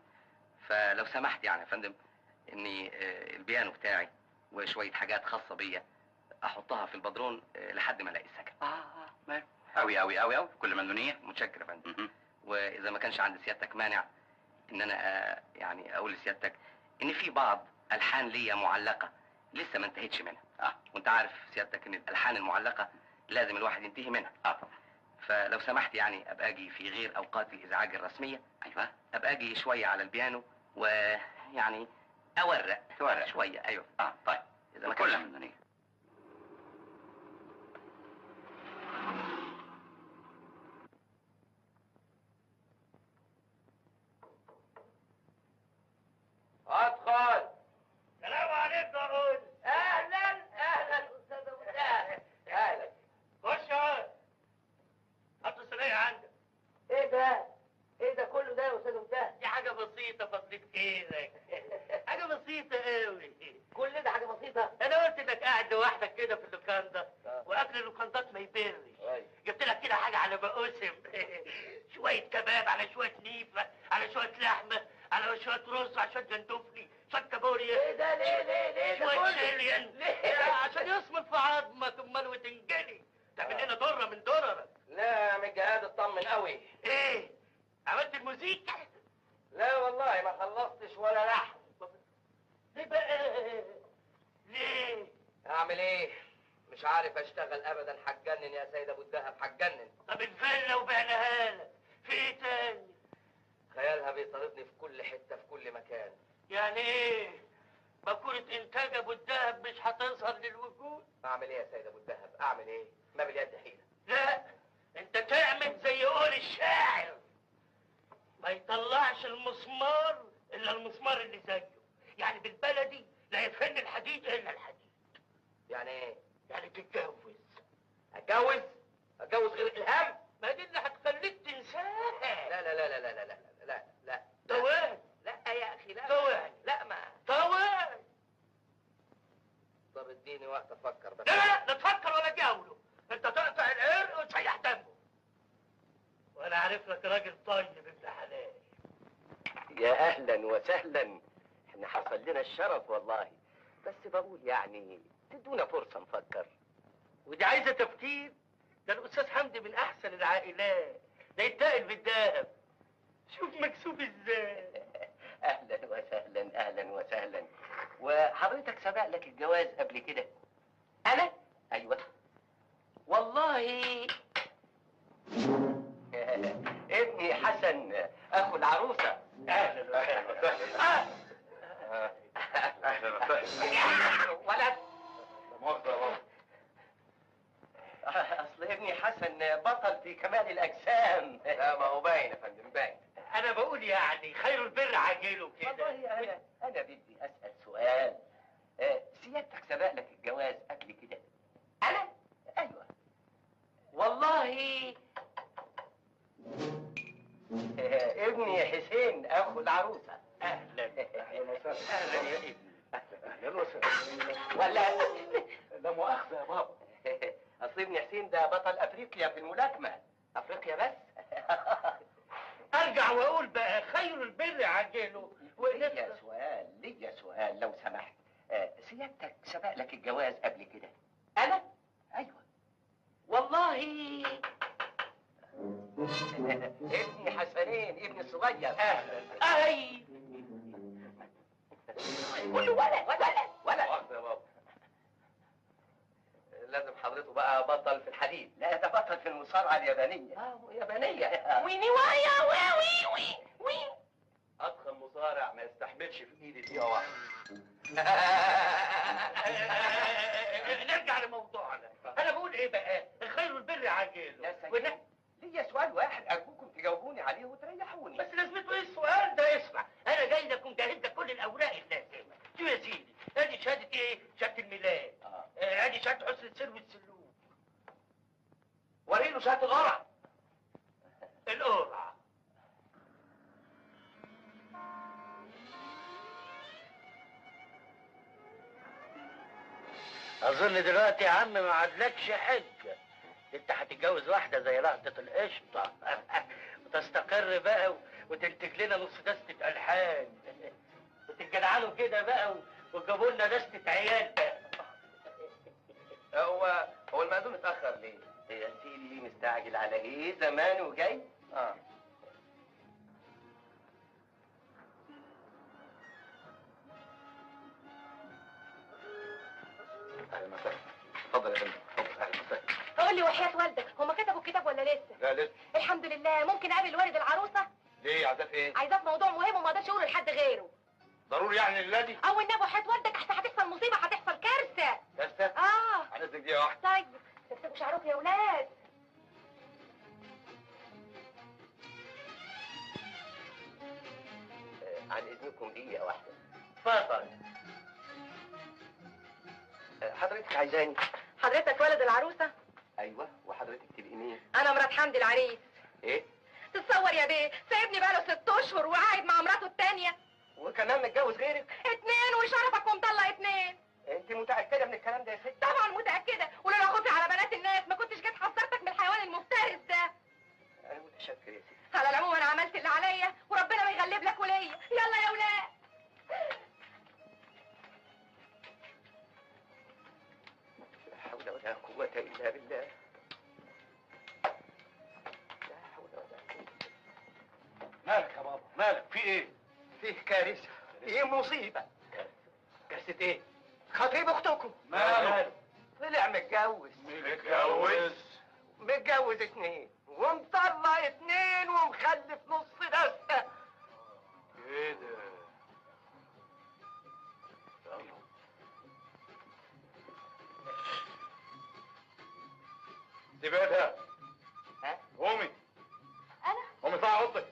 فلو سمحت يعني يا فندم اني البيانو بتاعي وشويه حاجات خاصه بيا احطها في البدرون لحد ما الاقي السكن. ماله قوي قوي قوي قوي، كل مندونيه. متشكر يا فندم. واذا ما كانش عند سيادتك مانع ان انا يعني اقول لسيادتك ان في بعض الحان ليا معلقه لسه ما انتهتش منها. وانت عارف سيادتك ان الالحان المعلقه لازم الواحد ينتهي منها. طبعا. فلو سمحت يعني ابقى اجي في غير اوقات الازعاج الرسميه. ايوه. ابقى اجي شويه على البيانو ويعني تورق شويه. ايوه. طيب اذا ما كل كانش مندونيه. ادخل. السلام عليكم يا رول. اهلا استاذ ابو دهب. اهلا. خش اهو. حط الصينيه عندك. ايه ده كله ده يا استاذ ابو دهب؟ دي حاجه بسيطه فضلت ايدك. حاجه بسيطه قوي. كل ده حاجه بسيطه؟ انا قلت انك قاعد لوحدك كده في اللوكاندا واكل اللوكاندات ما يبرش. جبت لك كده حاجه على بقسم. شويه كباب على شويه نيفه على شويه لحمه على شويه رز على شويه جندفلي شويه كابوريا. ايه ده؟ ليه ده شويه كله؟ سيليان. ليه؟ عشان يصمت في عظمك امال وتنجلي. تعمل لنا ضره من ضررك. لا يا عم الجهاد اطمن قوي. ايه؟ عملت الموزيكا؟ لا والله ما خلصتش ولا لحن. ليه بقى؟ ليه؟ اعمل ايه؟ مش عارف اشتغل ابدا. هتجنن يا سيد ابو الدهب، هتجنن. طب الفله وبعناها لك، في ايه تاني؟ خيالها بيطاردني في كل حته في كل مكان. يعني ايه؟ مقولة انتاج ابو الدهب مش هتظهر للوجود؟ اعمل ايه يا سيد ابو الدهب؟ اعمل ايه؟ ما باليد حيله. لا، انت تعمل زي قول الشاعر، ما يطلعش المسمار الا المسمار اللي زيه. يعني بالبلدي لا يفن الحديد الا الحديد. يعني ايه؟ يعني تتجوز. اتجوز غير الهام؟ ما دي اللي هتخليك تنساها. لا لا لا لا لا لا لا لا لا توان. لا يا اخي لا. توان. لا ما توان. طب اديني وقت افكر بس. لا تفكر ولا جاوله. انت تقطع العرق وتسيح دمه. وانا عارف لك راجل طيب ابن حلال. يا اهلا وسهلا، احنا حصل لنا الشرف والله، بس بقول يعني تدونا فرصه نفكر. ودي عايزه تفكير؟ ده الاستاذ حمدي من احسن العائلات، ده يتقل بالدهب. شوف مكسوف ازاي. اهلا وسهلا اهلا وسهلا. وحضرتك سبق لك الجواز قبل كده؟ انا؟ ايوه. والله ابني حسن اخو العروسه. اهلا وسهلا. اهلا وسهلا. ولد. مؤاخذة يا بابا. اصل ابني حسن بطل في كمال الاجسام. لا ما هو باين يا فندم باين. انا بقول يعني خير البر عاجله كده. والله انا بدي اسال سؤال. سيادتك سبق لك الجواز قبل كده؟ انا؟ ايوه. والله ابني حسين اخو العروسه. اهلا. اهلا وسهلا. اهلا يا ابني. اهلا وسهلا. ولا لا مؤاخذة يا بابا. اصل ابني حسين ده بطل افريقيا في الملاكمه. افريقيا بس؟ ارجع واقول بقى خير البر عاجله. ليا سؤال لو سمحت. سيادتك سبق لك الجواز قبل كده؟ انا؟ ايوه. والله ابني حسنين ابني الصغير. اي كله ولد. مؤاخذة يا بابا. لازم حضرته بقى بطل في الحديد. لا ده بطل في المصارعه اليابانيه. يابانيه. ويني وايا وي ادخل مصارع ما يستحملش في ايدي دقيقة واحدة. على موضوعنا. انا بقول ايه بقى؟ الخير والبر عاجله. يا سيدي ليا سؤال واحد ارجوكم تجاوبوني عليه وتريحوني. بس لازمته ايه السؤال ده؟ اسمع، انا جاي لك ومجهز لك كل الاوراق اللازمه. شوف يا سيدي، ادي شهاده ايه؟ شهاده الميلاد. ادي شهاده حسن السير والسلوك. وريله شهاده القرع. القرعه. اظن دلوقتي يا عم ما عادلكش حجه. انت هتتجوز واحده زي لقطه القشطه وتستقر بقى وتنتج لنا نص دستة الحان وتتجدعنوا كده بقى وتجيبوا لنا دستة عيال بقى. هو المأذون اتأخر ليه؟ يا سيدي مستعجل على ايه؟ زمان وجاي؟ اهلا وسهلا. اتفضل يا فندم. اتفضل. اهلا وسهلا. قول لي وحياة والدك، هما كتبوا الكتاب ولا لسه؟ لا لسه. الحمد لله. ممكن اقابل والد العروسه؟ ليه عايزاه في ايه؟ عايزاه في موضوع مهم وما اقدرش اقوله لحد غيره. ضروري يعني اللادي؟ او النبي وحياة والدك احسن هتحصل مصيبه، هتحصل كارثه. كارثه؟ على اذنك دقيقه واحده. طيب تمسكوا شعركم يا ولاد. عن اذنكم دقيقة واحدة. اتفضل. حضرتك عايزاني؟ حضرتك ولد العروسه؟ ايوه. وحضرتك تبقي مين؟ انا مرات حمدي العريس. ايه؟ تتصور يا بيه سايبني بقاله 6 اشهر وقاعد مع مراته التانية. وكمان متجوز غيرك؟ 2 وشرفك ومطلق 2. انت متأكدة من الكلام ده يا ست؟ طبعا متأكدة، ولولا خوفي على بنات الناس ما كنتش جيت حذرتك من الحيوان المفترس ده. انا متشكر يا ست. على العموم انا عملت اللي عليا وربنا ما يغلب لك وليا. يلا يا ولاد. لا حول ولا قوة الا بالله. لا حول ولا قوة. مالك يا بابا؟ مالك؟ في ايه؟ فيه كارثة. ايه مصيبة. كارثة ايه؟ خطيب اختكم ماله؟ طلع متجوز. متجوز 2 ومطلق 2 ومخلف نص دستة. كده. سيبها. ها؟ قومي. انا؟ قومي اطلعي اوضتك.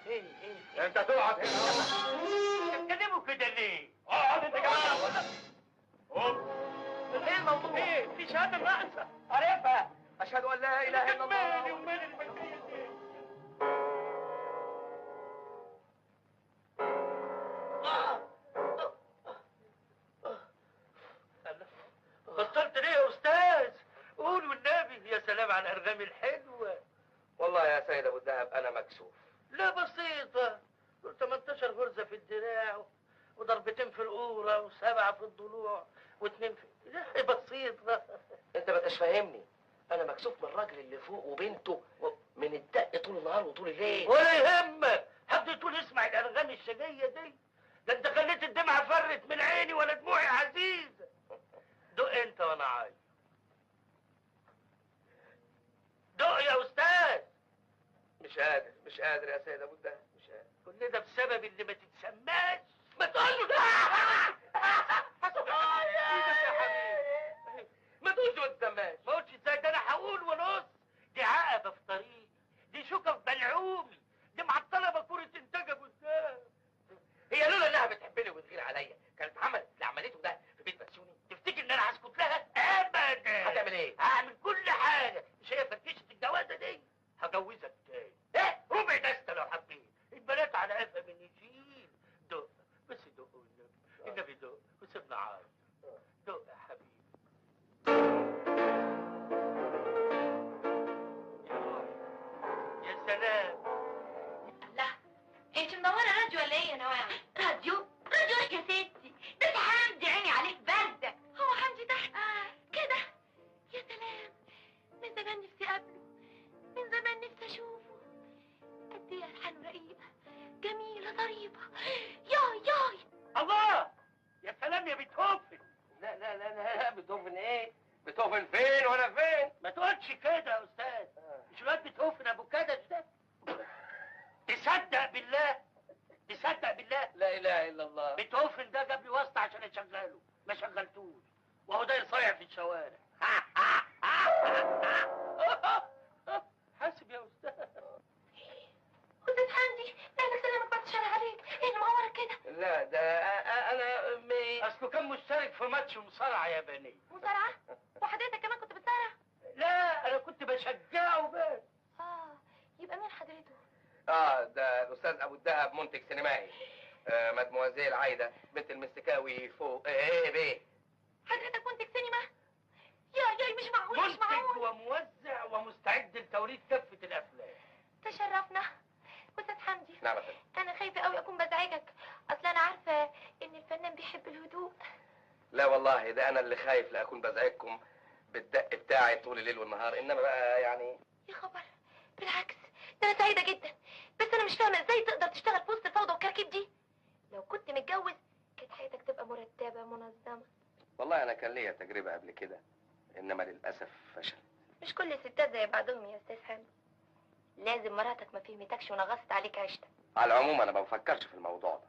ايه انت تقعد هنا. بتتكلموا كده ليه؟ اقعد انت كمان. قوم. ايه الموضوع؟ ايه؟ في شهادة ناقصة. عارفها. اشهد ان لا اله الا مالي الله. ومال المجنون دي؟ بطلت ليه يا استاذ؟ قول والنبي. يا سلام على الارغام الحلوه. والله يا سيد ابو الدهب انا مكسوف. لا بسيطه. 18 غرزه في الدراع وضربتين في القوره و7 في الضلوع و2 في لا بسيطه. انت ما انتش فاهمني. انا مكسوف من الراجل اللي فوق وبنته من الدق طول النهار وطول الليل. ولا يهمك. حد يقول اسمع الارغام الشجيه دي؟ ده انت خليت الدمعه فرت من عيني ولا دموعي عزيزه. دق انت وانا عايز. دق يا استاذ. مش قادر يا سيد ابو الدهب. مش قادر. كل ده بسبب اللي ما تتسماش. ما تقول له ما تقولش ما تسماش. ما قلتش ازاي؟ ده انا هقول ونص. دي عقبه في طريقي، دي شوكه في بلعومي، دي معطله بكوره انتاج ابو الدهب. هي لولا انها بتحبني وبتغير عليا كانت عملت اللي عملته ده في بيت بسيوني. تفتكر ان انا هسكت لها؟ ابدا. هتعمل ايه؟ هعمل كل حاجه. مش هي فركشه الجوازه دي؟ هجوزك تاني. ايه؟ ربع دسته لو حبيت. البنات على قفا من يشيل. دق بس دق والنبي. النبي دق وسيبنا عايز. دق يا حبيبي. يا روحي. يا سلام. لا انت منوره راديو ولا ايه يا نوال؟ راديو ايه يا ستي؟ ده حمدي عيني عليك بارده. هو حمدي تحت كده؟ يا سلام، من زمان نفسي اقابله، من زمان نفسي اشوفه. قد ايه الحان رقيقه جميله ظريفه. ياي الله. يا سلام يا بيتهوفن. لا بيتهوفن ايه؟ بيتهوفن فين وانا فين؟ ما تقولش كده يا استاذ. مش الواد بيتهوفن ابو كدش ده؟ تصدق بالله؟ تصدق بالله؟ لا اله الا الله. بيتهوفن ده جاب لي واسطه عشان اشغله. ما شغلتوش وهو داير صايع في الشوارع. حاسب يا استاذ. استاذ حمدي مالك سلامك بعد الشر عليك؟ ايه اللي معورك كده؟ لا ده انا اصله كان مشترك في ماتش مصارعه يابانيه. مصارعه؟ وحضرتك كمان كنت بتصارع؟ لا انا كنت بشجعه بس. يبقى مين حضرته؟ ده الاستاذ ابو الدهب منتج سينمائي. مدموزيل عايده بنت المستكاوي فوق. ايه بيه؟ حضرتك منتج سينما؟ يا مش معقول مش منتج معقول. وموزع ومستعد لتوريد كافه الافلام. تشرفنا. استاذ حمدي نعم يا فندم. انا خايفه قوي اكون بزعجك، اصل انا عارفه ان الفنان بيحب الهدوء. لا والله ده انا اللي خايف لا اكون بزعجكم بالدق بتاعي طول الليل والنهار، انما بقى يعني. يا خبر، بالعكس ده انا سعيده جدا، بس انا مش فاهمه ازاي تقدر تشتغل في وسط الفوضى والكراكيب دي. لو كنت متجوز كانت حياتك تبقى مرتبه منظمه. والله انا كان ليا تجربه قبل كده، انما للاسف فشل. مش كل الستات زي بعضهم يا استاذ حمدي، لازم مراتك ما فهمتكش ونغصت عليك عيشتك. على العموم انا ما بفكرش في الموضوع ده،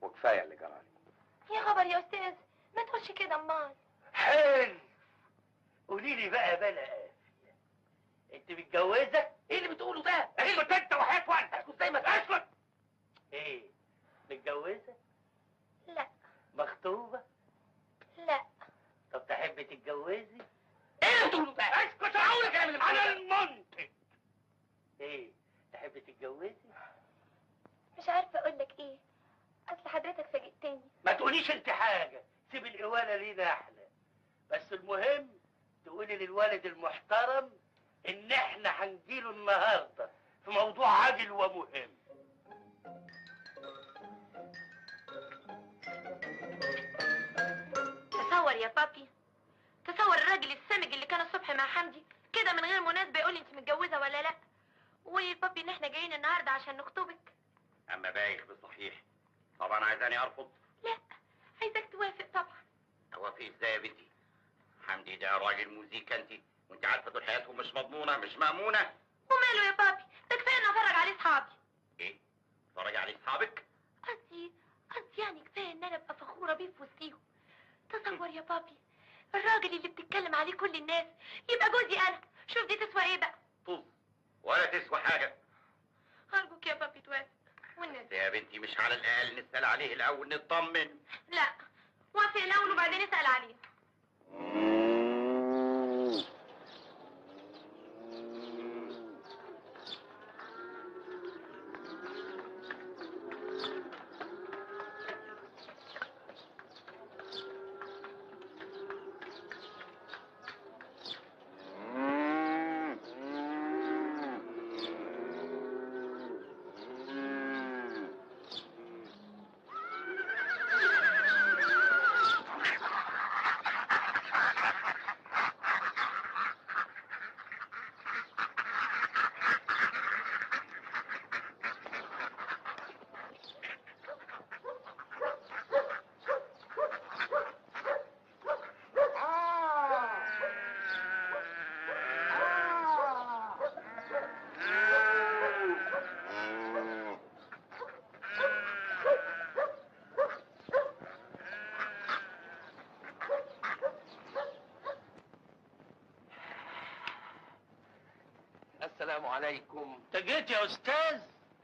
وكفايه اللي جرالي. يا خبر يا استاذ، ما تقولش كده امال. حلو. قولي لي بقى بلا قافية، انت متجوزه؟ ايه اللي بتقوله ده؟ اسكت انت وحياة والدك. اسكت زي ما اسكت. ايه متجوزه؟ لا. مخطوبه؟ لا. طب تحبي تتجوزي؟ ايه اللي بتقوله ده؟ اسكت هقول لك انا المنطق. ايه تحبي تتجوزي؟ مش عارفه اقول لك ايه، اصل حضرتك فاجئتني. ما تقوليش انت حاجه، سيب القواله لينا احنا. بس المهم تقولي للوالد المحترم ان احنا هنجيله النهارده في موضوع عاجل ومهم. تصور يا بابي، تصور الراجل السمج اللي كان الصبح مع حمدي كده من غير مناسبه يقول لي انت متجوزه ولا لا، وبابي ان احنا جايين النهارده عشان نخطبك. اما بايخ بالصحيح. طبعا عايزاني ارفض؟ لا، عايزك توافق طبعا. اوافق ازاي يا بنتي؟ حمدي ده راجل موزيكا انت، وانت عارفه دول حياتهم مش مضمونه مش مامونه. وماله يا بابي، ده كفايه اني اتفرج عليه اصحابي. ايه؟ اتفرجي عليه اصحابك؟ قصدي يعني كفايه ان انا ابقى فخوره بيه في وسطيهم. تصور يا بابي، الراجل اللي بتتكلم عليه كل الناس يبقى جوزي انا. شوف دي تسوى ايه بقى؟ طز ولا تسوى حاجه. ارجوك يا بابي توافق والنبي. يا بنتي مش على الاقل نسال عليه الاول نطمن؟ لا، وافق الاول وبعدين اسال عليه. السلام عليكم. انت جيت يا استاذ؟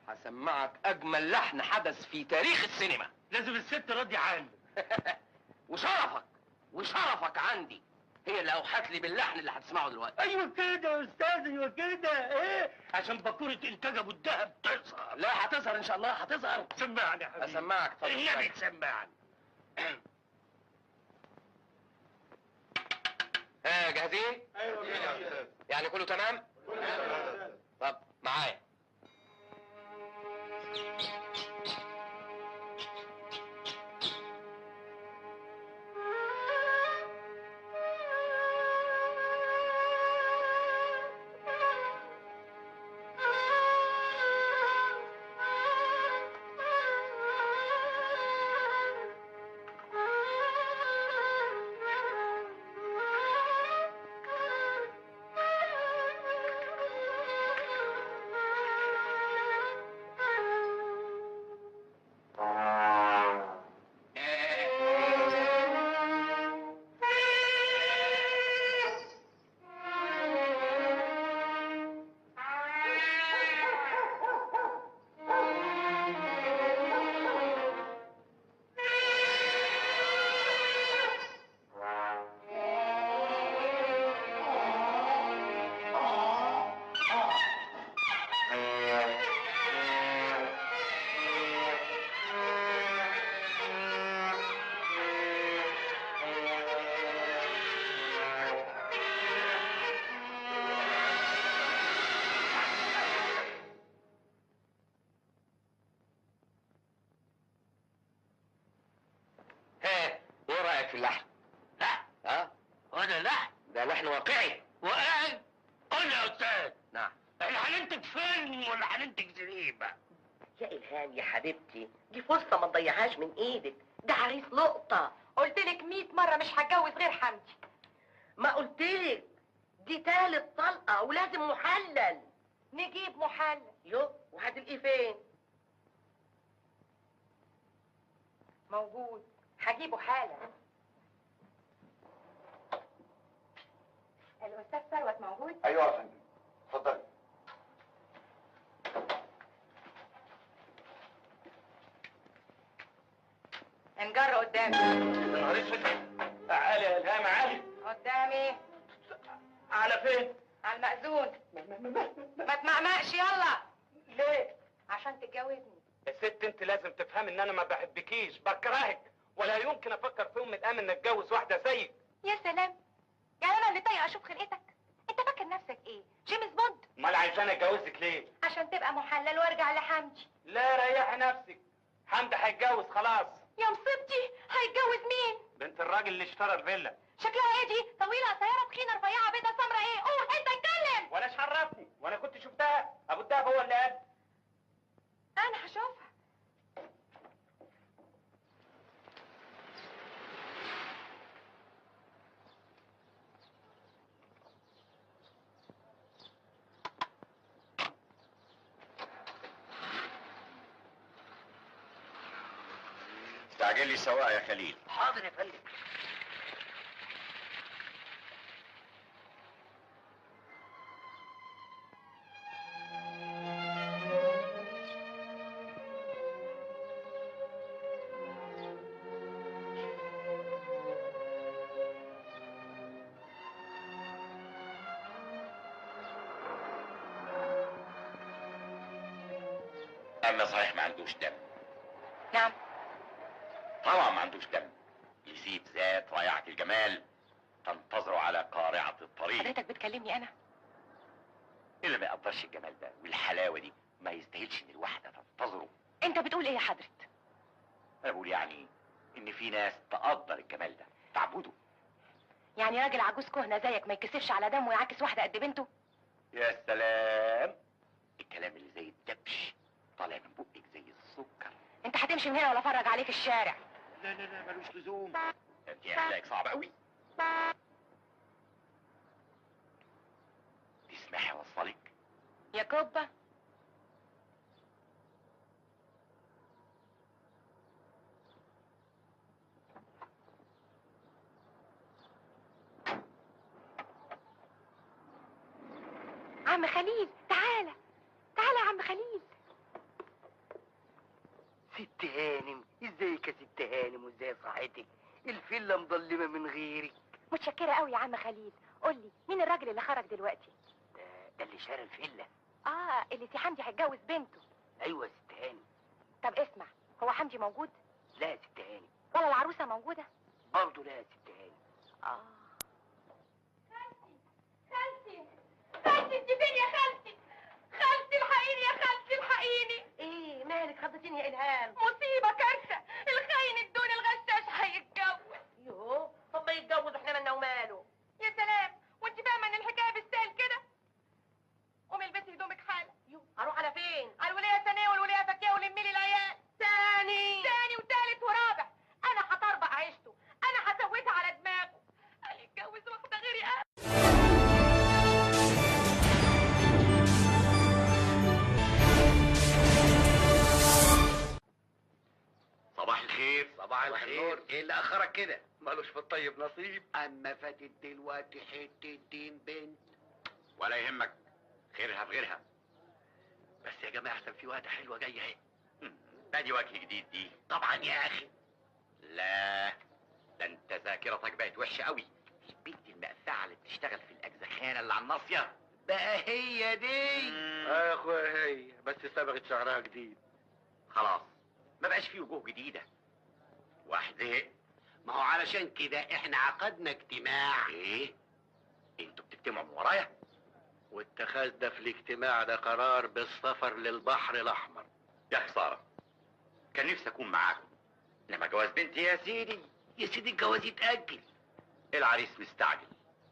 هسمعك اجمل لحن حدث في تاريخ السينما. لازم الست راضيه عنك. وشرفك عندي. هي اللي اوحت لي باللحن اللي هتسمعه دلوقتي. ايوه كده يا استاذ، ايوه كده. ايه عشان باكوره انتاج ابو الدهب تظهر. لا هتظهر ان شاء الله هتظهر. سمعني يا حبيبي. اسمعك طب. النبي تسمعني. جاهزين؟ ايوه يا استاذ. يعني كله تمام؟ طب معايا. في اللحن؟ لا ها؟ ولا لا ده لحن واقعي. وقال قول يا استاذ، نعم. احنا هننتج فيلم ولا هننتج زريبه؟ يا إلهام يا حبيبتي، دي فرصة ما تضيعهاش من ايدك، ده عريس لقطة. قلتلك 100 مرة مش هتجوز غير حمدي. ما قلتلك دي تالت طلقة ولازم محلل. نجيب محلل. وهتلقيه فين؟ موجود، هجيبه حالا. الأستاذ ثروت موجود؟ ايوه يا فندم، اتفضلي. انجر قدامي. يا نهار اسود. تعالي يا الهام، عالي. قدامي. على فين؟ على المأذون. ما تمعمقش يلا. ليه؟ عشان تتجوزني. يا ست انت لازم تفهم ان انا ما بحبكيش، بكرهك، ولا يمكن افكر في يوم من الايام ان اتجوز واحده زيك. يا سلام، يعني انا اللي طايقه اشوف خلقتك؟ انت فاكر نفسك ايه؟ جيمس بوند؟ امال عايزاني اتجوزك ليه؟ عشان تبقى محلل وارجع لحمدي. لا ريحي نفسك، حمدي هيتجوز خلاص. يا مصيبتي، هيتجوز مين؟ بنت الراجل اللي اشترى الفيلا. شكلها ايه دي؟ طويله قصيره تخينه رفيعه بيضه سمرا ايه؟ قول انت اتكلم. وانا ايش عرفني؟ وانا كنت شفتها؟ ابو الدهب هو اللي قال. انا هشوفها. استعجل لي سواق يا خليل. حاضر يا فندم. اما صحيح ما عندوش دم. نعم. طبعا ما عندوش دم. يسيب ذات رائعة الجمال تنتظره على قارعة الطريق. حضرتك بتكلمني انا؟ اللي ما يقدرش الجمال ده والحلاوة دي ما يستاهلش ان الواحدة تنتظره. انت بتقول ايه يا حضرت؟ انا بقول يعني ان في ناس تقدر الجمال ده تعبده. يعني راجل عجوز كهنه زيك ما يتكسفش على دمه ويعاكس واحده قد بنته؟ يا سلام، الكلام اللي زي الدبش طالع من بقك زي السكر. انت هتمشي من هنا ولا افرج عليك الشارع؟ لا لا لا ملوش لزوم. انت اخلاقك صعب قوي. تسمحي اوصلك؟ يا كوبا. عم خليل تعالى، تعالى يا عم خليل. ست هانم، ازيك يا ست هانم وازاي صحتك؟ الفيلا مظلمه من غيرك. متشكره قوي يا عم خليل. قول لي مين الراجل اللي خرج دلوقتي؟ ده اللي شارى الفيلا. اللي سي حمدي هيتجوز بنته. ايوه يا ست هانم. طب اسمع، هو حمدي موجود؟ لا يا ست هانم. ولا العروسه موجوده؟ برضه لا يا ست هانم. خالتي خالتي انت فين يا خالتي؟ خالتي الحقيني يا خالتي الحقيني. ايه مالك خضتيني يا الهام؟ مصيبه كارثه، الخاين الدون الغشاش هيتجوز. طب ما يتجوز احنا مالنا وماله؟ يا سلام، وانت فاهمه ان الحكايه بالسهل كده؟ قومي البسي هدومك حالا. اروح على فين؟ على الوليه ثانيه والوليه فكيه ولمي لي العيال. ثاني وثالث ورابع. انا هطربق عيشته، انا هسويتها على دماغه. قال يتجوز واحده غيري. صباح الخير. صباح الخير. ايه اللي اخرك كده؟ مالوش في الطيب نصيب. اما فاتت دلوقتي حته دين بنت. ولا يهمك، خيرها في غيرها. بس يا جماعه احسن في واحده حلوه جايه اهي. ادي وجه جديد دي. طبعا يا اخي. لا ده انت ذاكرتك بقت وحشه قوي. البنت المقفعه اللي بتشتغل في الاجزخانه اللي على الناصيه بقى هي دي. يا اخويا هي بس صبغت شعرها جديد. خلاص ما بقاش فيه وجوه جديده. واحده. ما هو علشان كده احنا عقدنا اجتماع. ايه؟ انتوا بتجتمعوا من ورايا؟ واتخذنا في الاجتماع ده قرار بالسفر للبحر الاحمر. يا خساره، كان نفسي اكون معاكم، انما جواز بنتي يا سيدي يا سيدي الجواز يتأجل. العريس مستعجل،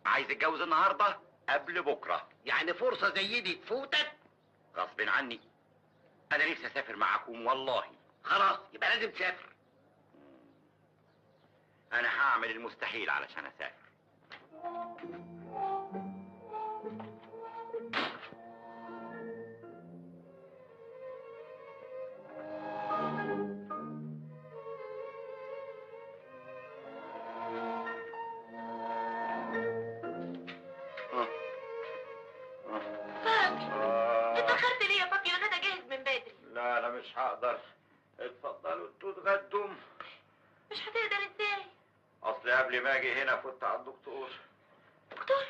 عايز يتجوز النهارده قبل بكره. يعني فرصة زي دي تفوتك؟ غصب عني، انا نفسي اسافر معاكم والله. خلاص يبقى لازم تسافر. انا هعمل المستحيل علشان اسافر. اتأخرت ليه يا بابي؟ الغدا جاهز من بدري. لا انا مش هقدر. اتفضلوا انتوا اتغدوا. مش هتقدر ازاي؟ اصل قبل ما اجي هنا كنت على الدكتور. دكتور؟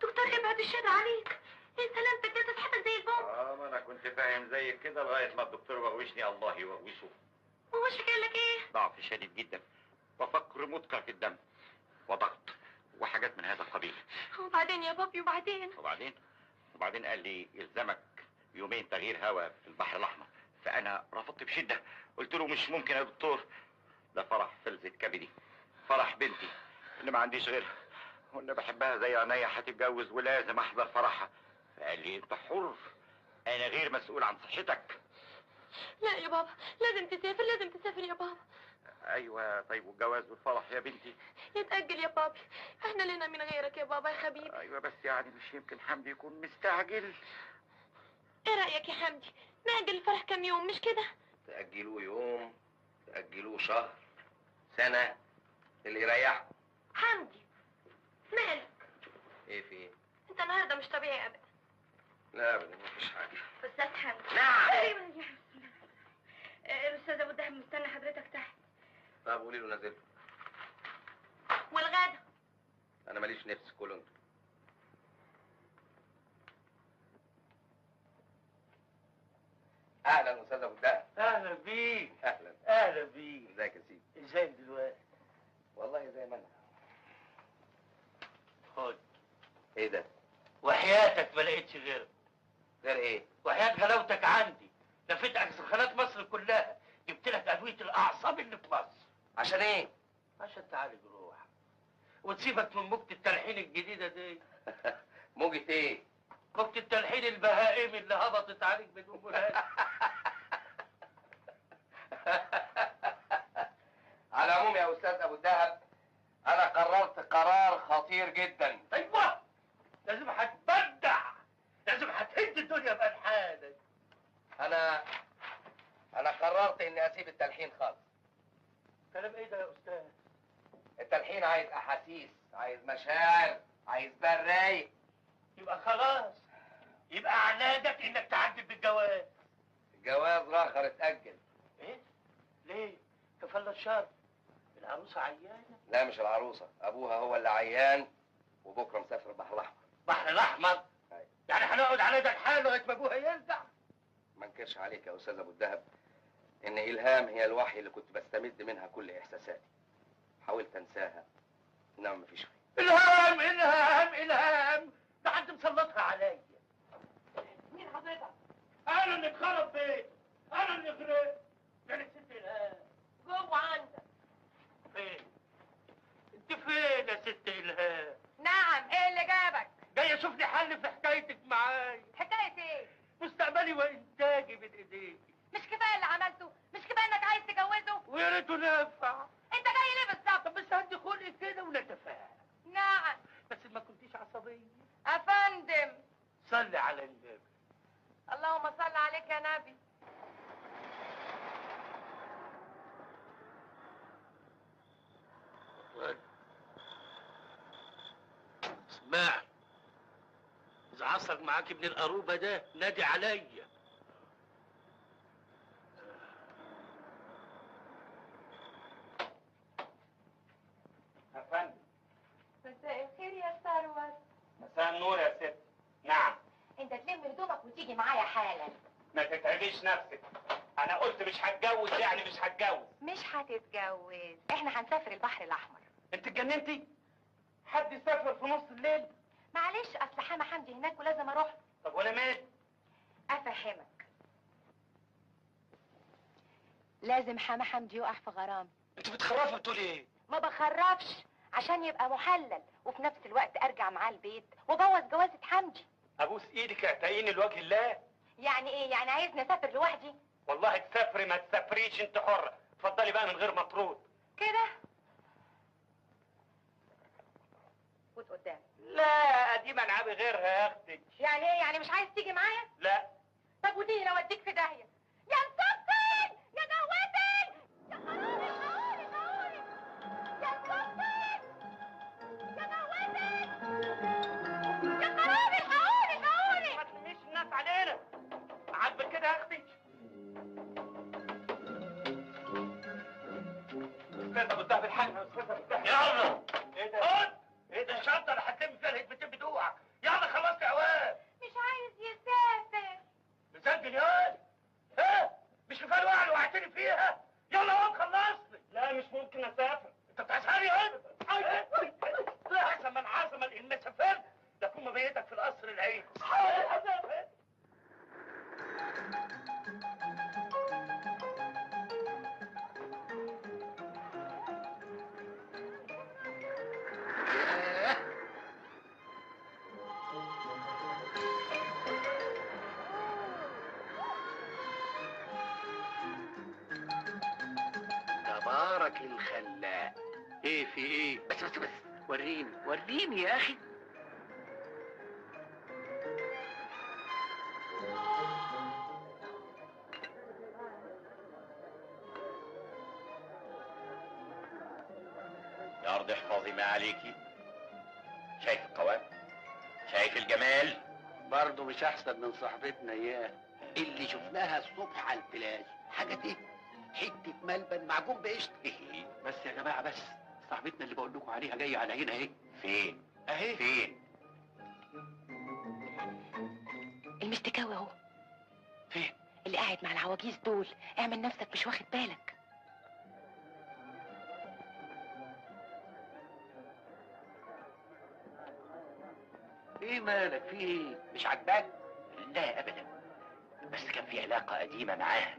دكتور ابعد الشر عليك. ايه سلامتك كده؟ صحتك زي البوم. ما انا كنت فاهم زي كده لغايه ما الدكتور وغوشني الله يوغوشه. هو وشك قال لك ايه؟ ضعف شديد جدا، تفكر متكر في الدم وضغط وحاجات من هذا القبيل. وبعدين يا بابي وبعدين؟ وبعدين قال لي يلزمك يومين تغيير هواء في البحر الاحمر، فانا رفضت بشده. قلت له مش ممكن يا دكتور، ده فرح فلذة كبدي، فرح بنتي اللي ما عنديش غيرها وانا بحبها زي عينيا، هتتجوز ولازم احضر فرحها. فقال لي انت حر، انا غير مسؤول عن صحتك. لا يا بابا، لازم تسافر، لازم تسافر يا بابا. ايوه طيب والجواز والفرح يا بنتي؟ يتأجل يا بابي، احنا لنا من غيرك يا بابا يا حبيبي. ايوه بس يعني مش يمكن حمدي يكون مستعجل؟ ايه رأيك يا حمدي؟ نأجل الفرح كام يوم مش كده؟ تأجلوه يوم، تأجلوه شهر، سنة، اللي يريحكم. حمدي مالك؟ ايه في ايه؟ انت النهارده مش طبيعي ابدا. لا ابدا مفيش حاجة. استاذ حمدي. نعم. ايوه يا حسن. الاستاذ ابو الدهب مستني حضرتك تحت. طب قولي له نازل. والغدا؟ انا ماليش نفس، كلوا انتوا. اهلا استاذ ابو الدهب. اهلا بيك. اهلا. اهلا بيك. ازيك يا سيدي؟ ازيك دلوقتي؟ والله زي ما انا. خد. ايه ده؟ وحياتك ما لقيتش غيرك. غير ايه؟ وحياة غلاوتك عندي لفيت اجزخانات مصر كلها، جبت لك ادويه الاعصاب اللي في مصر. عشان ايه؟ عشان تعالج روحك وتسيبك من موجة التلحين الجديده دي. موجة ايه؟ موجة التلحين البهائمي اللي هبطت عليك بدون مناسبه. على العموم يا استاذ ابو الدهب، انا قررت قرار خطير جدا. ايوه، لازم هتبدع، لازم هتهد الدنيا بألحانك. انا قررت اني اسيب التلحين خالص. كلام ايه ده يا استاذ؟ التلحين عايز احاسيس، عايز مشاعر، عايز بال رايق. يبقى خلاص، يبقى عنادك انك تعدل بالجواز. الجواز راخر اتأجل. ايه؟ ليه؟ كفالة الشر، العروسة عيانة. لا مش العروسة، ابوها هو اللي عيان وبكره مسافر البحر الاحمر. البحر الاحمر؟ أيوة. يعني هنقعد على ده الحال لغايه ما ابوها يرجع؟ ما انكرش عليك يا استاذ ابو الدهب ان الهام هي الوحي اللي كنت بستمد منها كل احساساتي. حاولت انساها انما مفيش فايده. الهام الهام الهام، ده حد مسلطها عليا. مين حضرتك؟ انا اللي اتخرب بيت، انا اللي غرقت. يعني ست الهام جوه عندك. فين؟ انت فين يا ست الهام؟ نعم، ايه اللي جابك؟ جاي اشوف لي حل في حكايتك معايا. حكاية ايه؟ مستقبلي وانتاجي من ايديك. مش كفاية اللي عملته؟ مش كفاية انك عايز تجوزه؟ ويا ريته نافع. انت جاي ليه بالظبط؟ طب بس هدي خلقي كده ونتفاهم. نعم. بس ما كنتيش عصبيه. افندم. صلي على النبي. اللهم صل عليك يا نبي. اسمع، اذا حصل معاك ابن القروبه ده نادي عليا. افندم. مساء الخير يا ثروت. مساء النور يا ست. نعم. انت تلم هدومك وتيجي معايا حالا. ما تتعبيش نفسك، انا قلت مش هتجوز يعني مش هتجوز. مش هتتجوز، احنا هنسافر البحر الاحمر. انت اتجننتي؟ حد يسافر في نص الليل؟ معلش، اصل حما حمدي هناك ولازم اروح. طب وانا مالي؟ افهمك. لازم حما حمدي يقع في غرام انت بتخرفي بتقولي ايه؟ ما بخرفش، عشان يبقى محلل وفي نفس الوقت ارجع معاه البيت وابوظ جوازة حمدي. ابوس ايدك اعتقيني لوجه الله. يعني ايه؟ يعني عايزني اسافر لوحدي؟ والله تسافري ما تسافريش انت حرة، اتفضلي بقى من غير مطرود. كده فوت قدام. لا قديمة العابي غيرها يا اختي. يعني ايه؟ يعني مش عايز تيجي معايا؟ لا. طب ودي لو اديك في داهية. يا مصطفى يا جواتي يا خرابي الحقوني الحقوني يا مصطفى يا جواتي يا خرابي الحقوني الحقوني. ما تلميش الناس علينا. عاجبك كده يا اختي؟ استاذ ابو الدهب الحاج يا استاذ ابو الدهب. يلا ايه ده؟ خد. ايه ده الشنطه اللي هتلم فيها الهدمتين بتوعك؟ يلا خلصت يا عواد. مش عايز يسافر. مسجل ياض. ها؟ مش كفايه الوقعه اللي وقعتني فيها؟ يلا قوم خلصني. لا مش ممكن اسافر. انت بتسهري هنا؟ عزما عزما ان سافرت لكون مبيتك في القصر العين. تبارك الخلاق. ايه في ايه؟ بس وريني يا اخي. يا ارض احفظي ما عليكي. شايف القوام؟ شايف الجمال؟ برضه مش احسن من صاحبتنا اياه اللي شفناها الصبح على البلاج. حاجه ايه؟ حته ملبن معجون بقشطه. بس يا جماعة بس، صاحبتنا اللي بقول لكم عليها جاية على عينها ايه؟ فين؟ اهي. فين؟ المستكاوي اهو. فين؟ اللي قاعد مع العواجيز دول. اعمل نفسك مش واخد بالك. ايه مالك؟ في ايه؟ مش عاجباك؟ لا ابدا، بس كان في علاقة قديمة معاها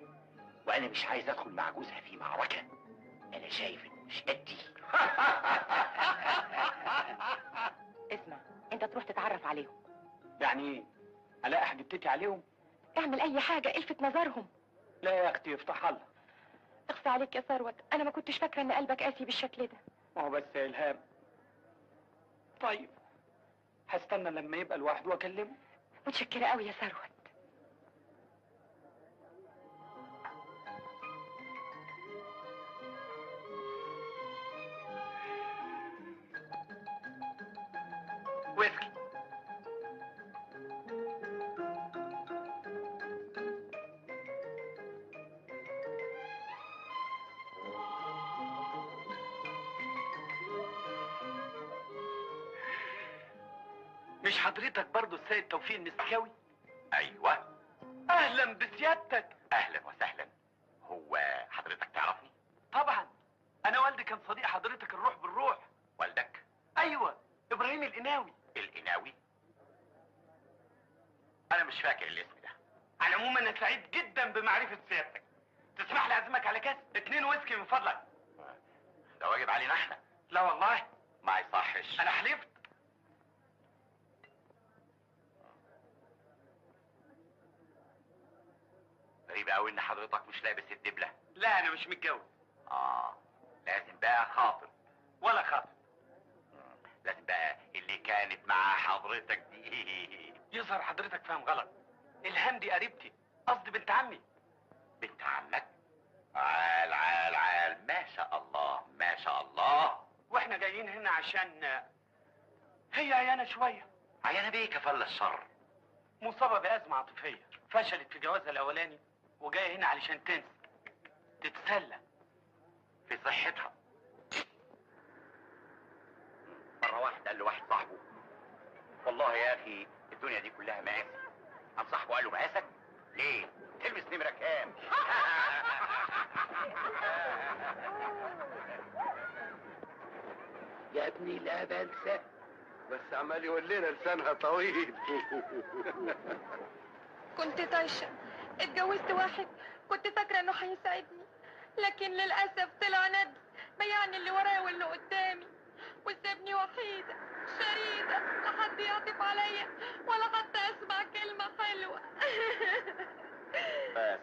وانا مش عايز ادخل مع جوزها في معركة. انا شايف انه مش قدي. اسمع، انت تروح تتعرف عليهم. يعني ايه؟ الاقي حجبتي عليهم؟ اعمل اي حاجة الفت نظرهم. لا يا اختي افتح الله. اخفى عليك يا ثروت، انا ما كنتش فاكرة ان قلبك قاسي بالشكل ده. ما هو بس يا الهام. طيب هستنى لما يبقى لوحده واكلمه. متشكرة قوي يا ثروت. ويسكي. مش حضرتك برضو السيد توفيق المستكاوي؟ ايوه. اهلا بسيادتك. اهلا وسهلا. هو حضرتك تعرفني؟ طبعا، انا والدي كان صديق حضرتك الروح بالروح. والدك؟ ايوه، ابراهيم القناوي. القناوي؟ انا مش فاكر الاسم ده. على العموم انا سعيد جدا بمعرفة سيادتك. تسمح لي اعزمك على كاس 2 ويسكي من فضلك؟ ده واجب علينا احنا. لا والله ما يصحش. انا حلفت. غريب قوي ان حضرتك مش لابس الدبلة. لا انا مش متجوز. لازم بقى خاطر. ولا خاطر. لازم بقى اللي كانت مع حضرتك دي. يظهر حضرتك فاهم غلط. الهام دي قريبتي، قصدي بنت عمي. بنت عمك؟ عال عال عال، ما شاء الله ما شاء الله. واحنا جايين هنا عشان هي عيانة شوية. عيانة بيه كفل الشر. مصابة بأزمة عاطفية، فشلت في جوازها الأولاني وجاية هنا علشان تنسى، تتسلى في صحتها. مرة واحد قال لواحد صاحبه: والله يا أخي الدنيا دي كلها مقاسي. قام صاحبه قال له: مقاسك؟ ليه؟ تلبس نمرة كام؟ يا ابني لا بنسى، بس عمال يقول لنا لسانها طويل. كنت طايشة، اتجوزت واحد كنت فاكرة انه هيساعدني، لكن للأسف طلع ند. بيعني اللي ورايا واللي قدامي، وسابني وحيدة شريدة، لا حد يعطف عليا ولا حتى اسمع كلمة حلوة. بس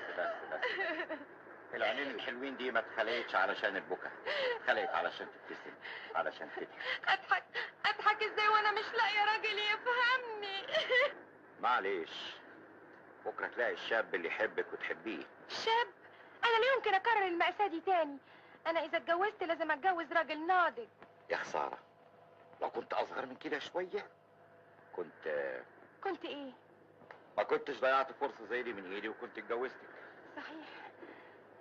العينين الحلوين دي ما اتخلقتش علشان البكا، اتخلقت علشان تبتسم، علشان تضحك. اضحك ازاي وانا مش لاقيه راجل يفهمني؟ معلش، بكره تلاقي الشاب اللي يحبك وتحبيه. شاب؟ انا لا يمكن اكرر المأساة دي تاني. انا اذا اتجوزت لازم اتجوز راجل ناضج. يا خساره، لو كنت اصغر من كده شويه كنت ايه؟ ما كنتش ضيعت فرصه زي دي من ايدي وكنت اتجوزتك. صحيح.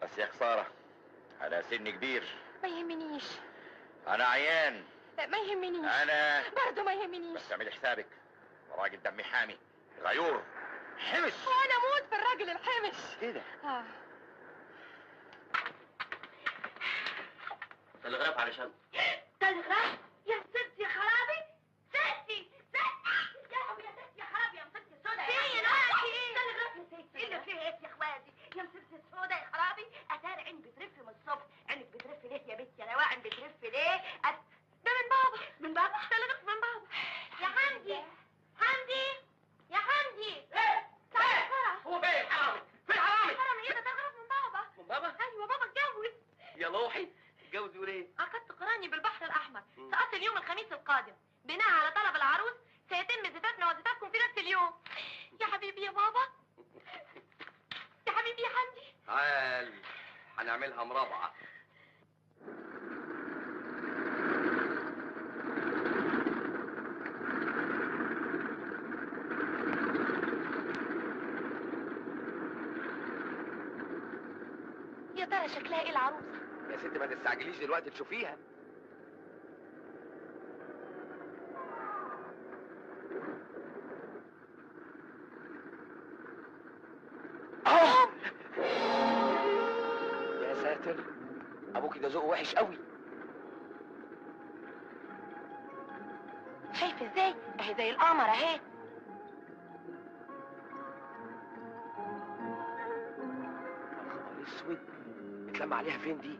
بس يا خساره، انا سني كبير. ما يهمنيش. انا عيان. ما يهمنيش. انا برضه ما يهمنيش. بس اعملي حسابك، راجل دمي حامي غيور حمش. وانا اموت في الراجل الحمش كده. تلغراف علشان تلغراف؟ يا ست يا خرابي، ستي يا لهوي، يا ست يا خرابي، يا ست السودا. فين ايه؟ تلغراف يا ستي. ايه اللي فيه ايه يا اخواتي؟ يا ست السودا يا خرابي، اتاري عيني بترف من الصبح. عينك بترف ليه يا بنتي؟ انا واعي بترف ليه؟ ده من بابا. من بابا؟ تلغراف من بابا. يا حمدي يا حمدي. ايه هو فين الحرامي؟ فين الحرامي؟ حرامي ايه ده؟ تلغراف من بابا. من بابا؟ ايوه بابا اتجوز. يا روحي اتجوز يقول ايه؟ عقدت قراني بالبحر الاحمر، سقطت اليوم الخميس القادم، بناء على طلب العروس سيتم زفافنا وزفافكم في نفس اليوم. يا حبيبي يا بابا، يا حبيبي يا حمدي. تعال هنعملها مرابعة. يا ترى شكلها ايه العروسه؟ يا ستي ما تستعجليش دلوقتي تشوفيها. يا ساتر، ابوكي ده ذوقه وحش قوي. شايف ازاي؟ اهي زي القمر اهي. خبر اسود، اتلم عليها فين دي؟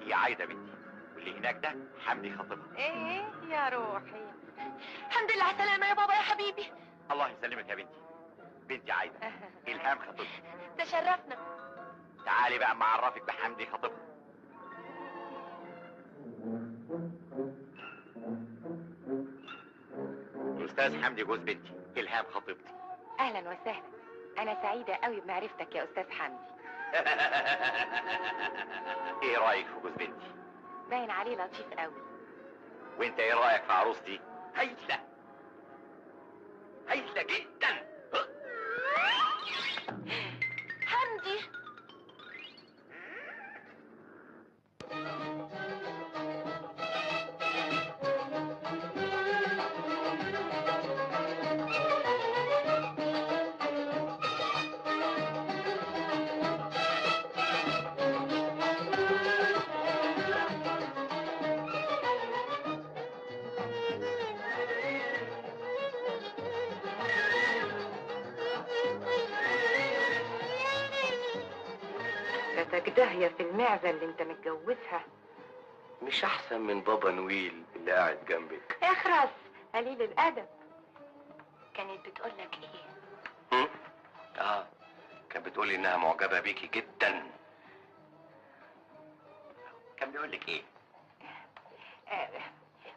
هي عايده بنتي، واللي هناك ده حمدي خطيبها. ايه يا روحي، الحمد لله على السلامه يا بابا يا حبيبي. الله يسلمك يا بنتي. بنتي عايده، الهام خطيبها. تشرفنا. تعالي بقى اما اعرفك بحمدي خطيبها. الاستاذ حمدي جوز بنتي، الهام خطيبتي. اهلا وسهلا، انا سعيده قوي بمعرفتك يا استاذ حمدي. ايه رايك في جوز بنتي؟ باين عليه لطيف قوي. وانت ايه رايك في عروستي؟ هايلة هايلة جدا. حمدي. فاتك داهية في المعزة اللي انت متجوزها. مش احسن من بابا نويل اللي قاعد جنبك؟ اخرس قليل الادب. كانت بتقول لك ايه؟ كانت بتقولي انها معجبة بيكي جدا. كان بيقول لك ايه؟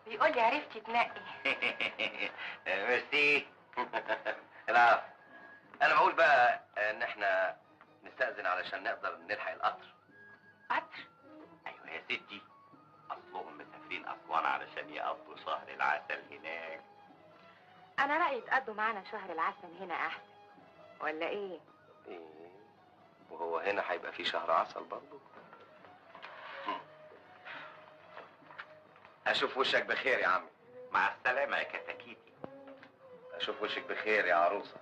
بيقول لي عرفتي تنقي. ميرسي. لا، انا بقول بقى ان احنا نستأذن علشان نقدر نلحق القطر. قطر؟ ايوه يا ستي، اصلهم مسافرين اسوان علشان يقضوا شهر العسل هناك. انا رأيي تقضوا معانا شهر العسل هنا احسن، ولا ايه؟ ايه، وهو هنا هيبقى في شهر عسل برضه؟ اشوف وشك بخير يا عمي. مع السلامة يا كتاكيتي. اشوف وشك بخير يا عروسة.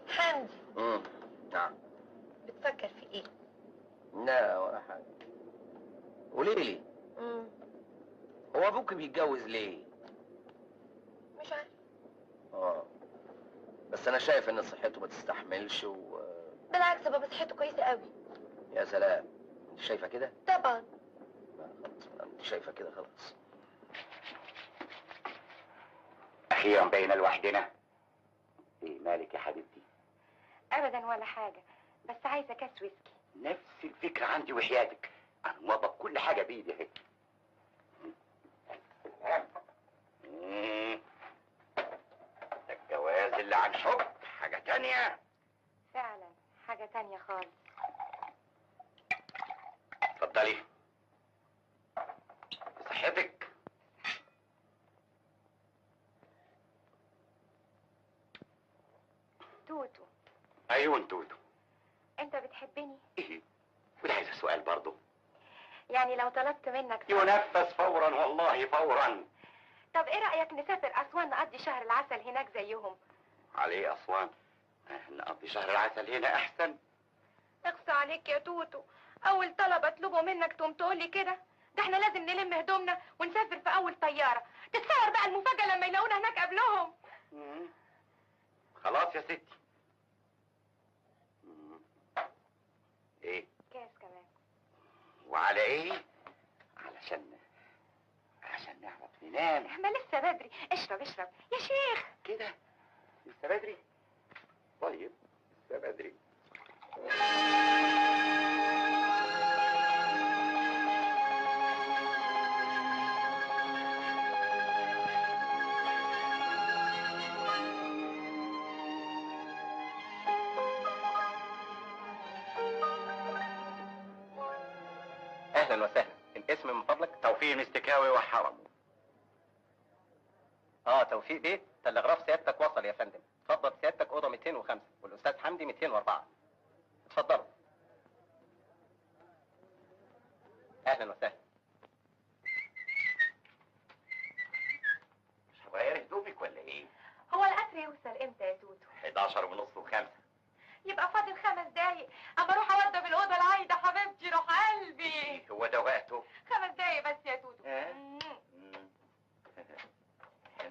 حمدي. نعم. بتفكر في ايه؟ لا ولا حاجه. قولي لي، هو ابوك بيتجوز ليه؟ مش عارف. بس انا شايف ان صحته ما تستحملش بالعكس بابا صحته كويسه قوي. يا سلام، انت شايفه كده؟ طبعا. خلاص انت شايفه كده خلاص. اخيرا بقينا لوحدنا. ايه مالك يا حبيبتي؟ ابدا ولا حاجه، بس عايزه كاس ويسكي. نفس الفكره عندي وحياتك، انا موظف كل حاجه بايدي اهي. ده الجواز اللي عن حب حاجه تانية. فعلا حاجه تانية خالص. اتفضلي. بصحتك. توتو، ايوه توتو. انت بتحبني؟ ايه وده عايز سؤال برضه؟ يعني لو طلبت منك ينفذ فورا والله فورا. طب ايه رايك نسافر اسوان نقضي شهر العسل هناك زيهم؟ عليه اسوان؟ نقضي شهر العسل هنا احسن. اقسى عليك يا توتو، اول طلب اطلبه منك تقوم تقولي كده؟ ده احنا لازم نلم هدومنا ونسافر في اول طياره. تتصور بقى المفاجاه لما يلاقونا هناك قبلهم. خلاص يا ستي. ايه كاس كمان. وعلى ايه؟ عشان نعرف ننام. ما لسه بدري، اشرب اشرب يا شيخ. كده لسه بدري؟ طيب لسه بدري. اهلا وسهلا، الاسم من فضلك؟ توفيق مستكاوي وحرم. توفيق بيه، تلغراف سيادتك وصل يا فندم. اتفضل سيادتك اوضه 205 والاستاذ حمدي 204. اتفضلوا. اهلا وسهلا. مش هتغيري هدومك ولا ايه؟ هو القطر يوصل امتى يا توتو؟ 11 ونص و5. يبقى فاضل 5 دقايق اما اروح اوضب الاوضه العايده. حبيبتي روح قلبي. هو ده وقته؟ 5 دقايق بس يا توتو.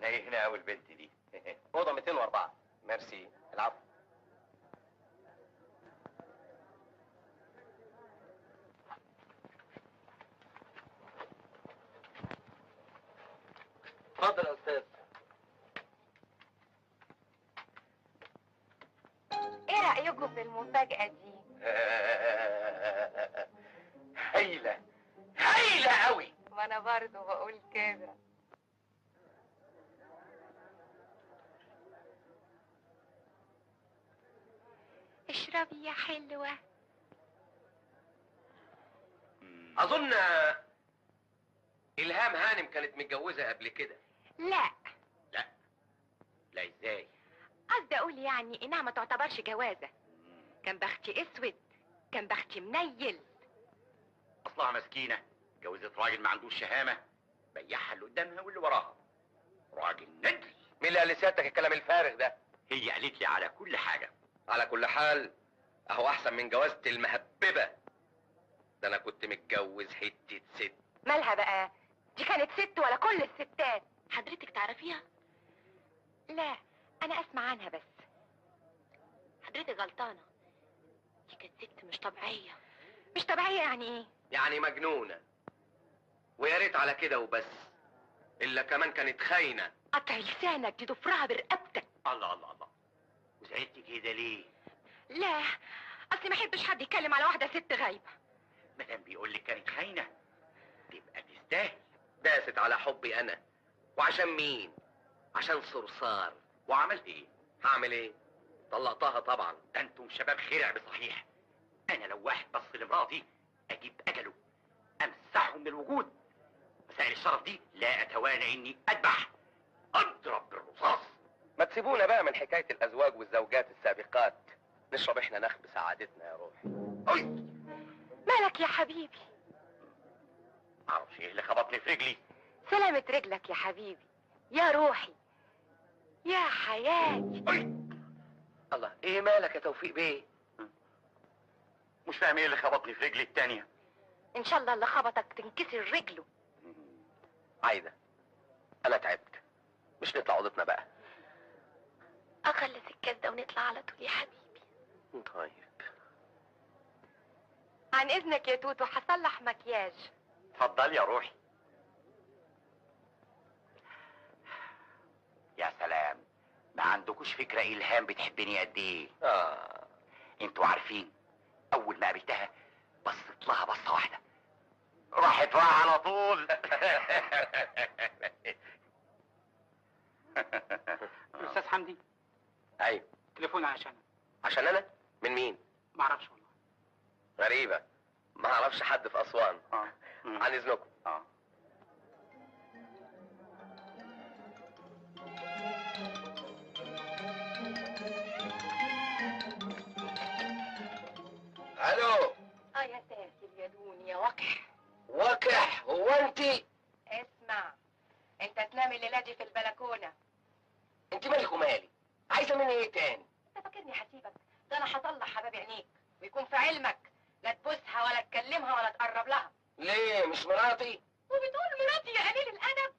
هنا قوي البنت دي. اوضه 204. ميرسي. العفو. اتفضل يا استاذ. ايه رايكم في المفاجاه دي؟ هايله هايله قوي. ما انا برضه بقول كده. اشربي يا حلوه. اظن الهام هانم كانت متجوزه قبل كده. لا لا ازاي؟ قصدي اقول يعني انها ما تعتبرش جوازه. كان بختي اسود، كان بختي منيل. اصلها مسكينه، جوزت راجل ما عندوش شهامه، بيعها اللي قدامها واللي وراها. راجل ندل. مين اللي قال لسيادتك الكلام الفارغ ده؟ هي قالت لي على كل حاجه. على كل حال اهو احسن من جوازة المهببه. ده انا كنت متجوز حته ست. مالها بقى؟ دي كانت ست ولا كل الستات؟ حضرتك تعرفيها؟ لا انا اسمع عنها بس. حضرتك غلطانه، دي كانت ست مش طبيعيه. مش طبيعيه يعني ايه؟ يعني مجنونه. ويا ريت على كده وبس، الا كمان كانت خاينه. قطع لسانك، دي ضفرها برقبتك. الله الله الله. وزعلتي كده ليه؟ لا اصلي ما احبش حد يتكلم على واحده ست غايبه. مادام بيقول لك كانت خاينه تبقى تستاهل. داست على حبي انا. وعشان مين؟ عشان صرصار. وعملت ايه؟ هعمل ايه؟ طلقتها طبعا. ده انتم شباب خرع بصحيح. انا لو واحد بص لمراتي اجيب اجله، امسحه من الوجود. مسائل الشرف دي لا اتوانى اني اذبح، اضرب بالرصاص. ما تسيبونا بقى من حكايه الازواج والزوجات السابقات. نشرب احنا نخب سعادتنا يا روحي. اي مالك يا حبيبي؟ معرفش ايه اللي خبطني في رجلي. سلامة رجلك يا حبيبي، يا روحي، يا حياتي. اي الله، ايه مالك يا توفيق بيه؟ مش فاهم ايه اللي خبطني في رجلي التانية. ان شاء الله اللي خبطك تنكسر رجله. عايده انا تعبت، مش نطلع اوضتنا بقى؟ اخلص الكاس ده ونطلع على طول يا حبيبي. طيب. عن اذنك يا توتو هصلح مكياج. اتفضلي يا روحي. يا سلام، ما عندكوش فكرة إلهام بتحبني قد إيه؟ انتوا عارفين أول ما قابلتها بصيت لها بصة واحدة راحت رايحة على طول. استاذ حمدي، ايوه. تليفون عشان عشان انا؟ من مين؟ ما اعرفش والله. غريبه، ما اعرفش حد في اسوان. عن اذنكم. الو. يا ساتر يا دون يا وقح. وقح؟ هو انت؟ اسمع، انت تنام الليله دي في البلكونه. انت مالك ومالي؟ عايزه مني ايه تاني؟ انت فاكرني هسيبك؟ ده انا هطلع حباب عينيك ويكون في علمك لا تبوسها ولا تكلمها ولا تقرب لها. ليه؟ مش مراتي؟ وبتقول مراتي يا قليل الادب؟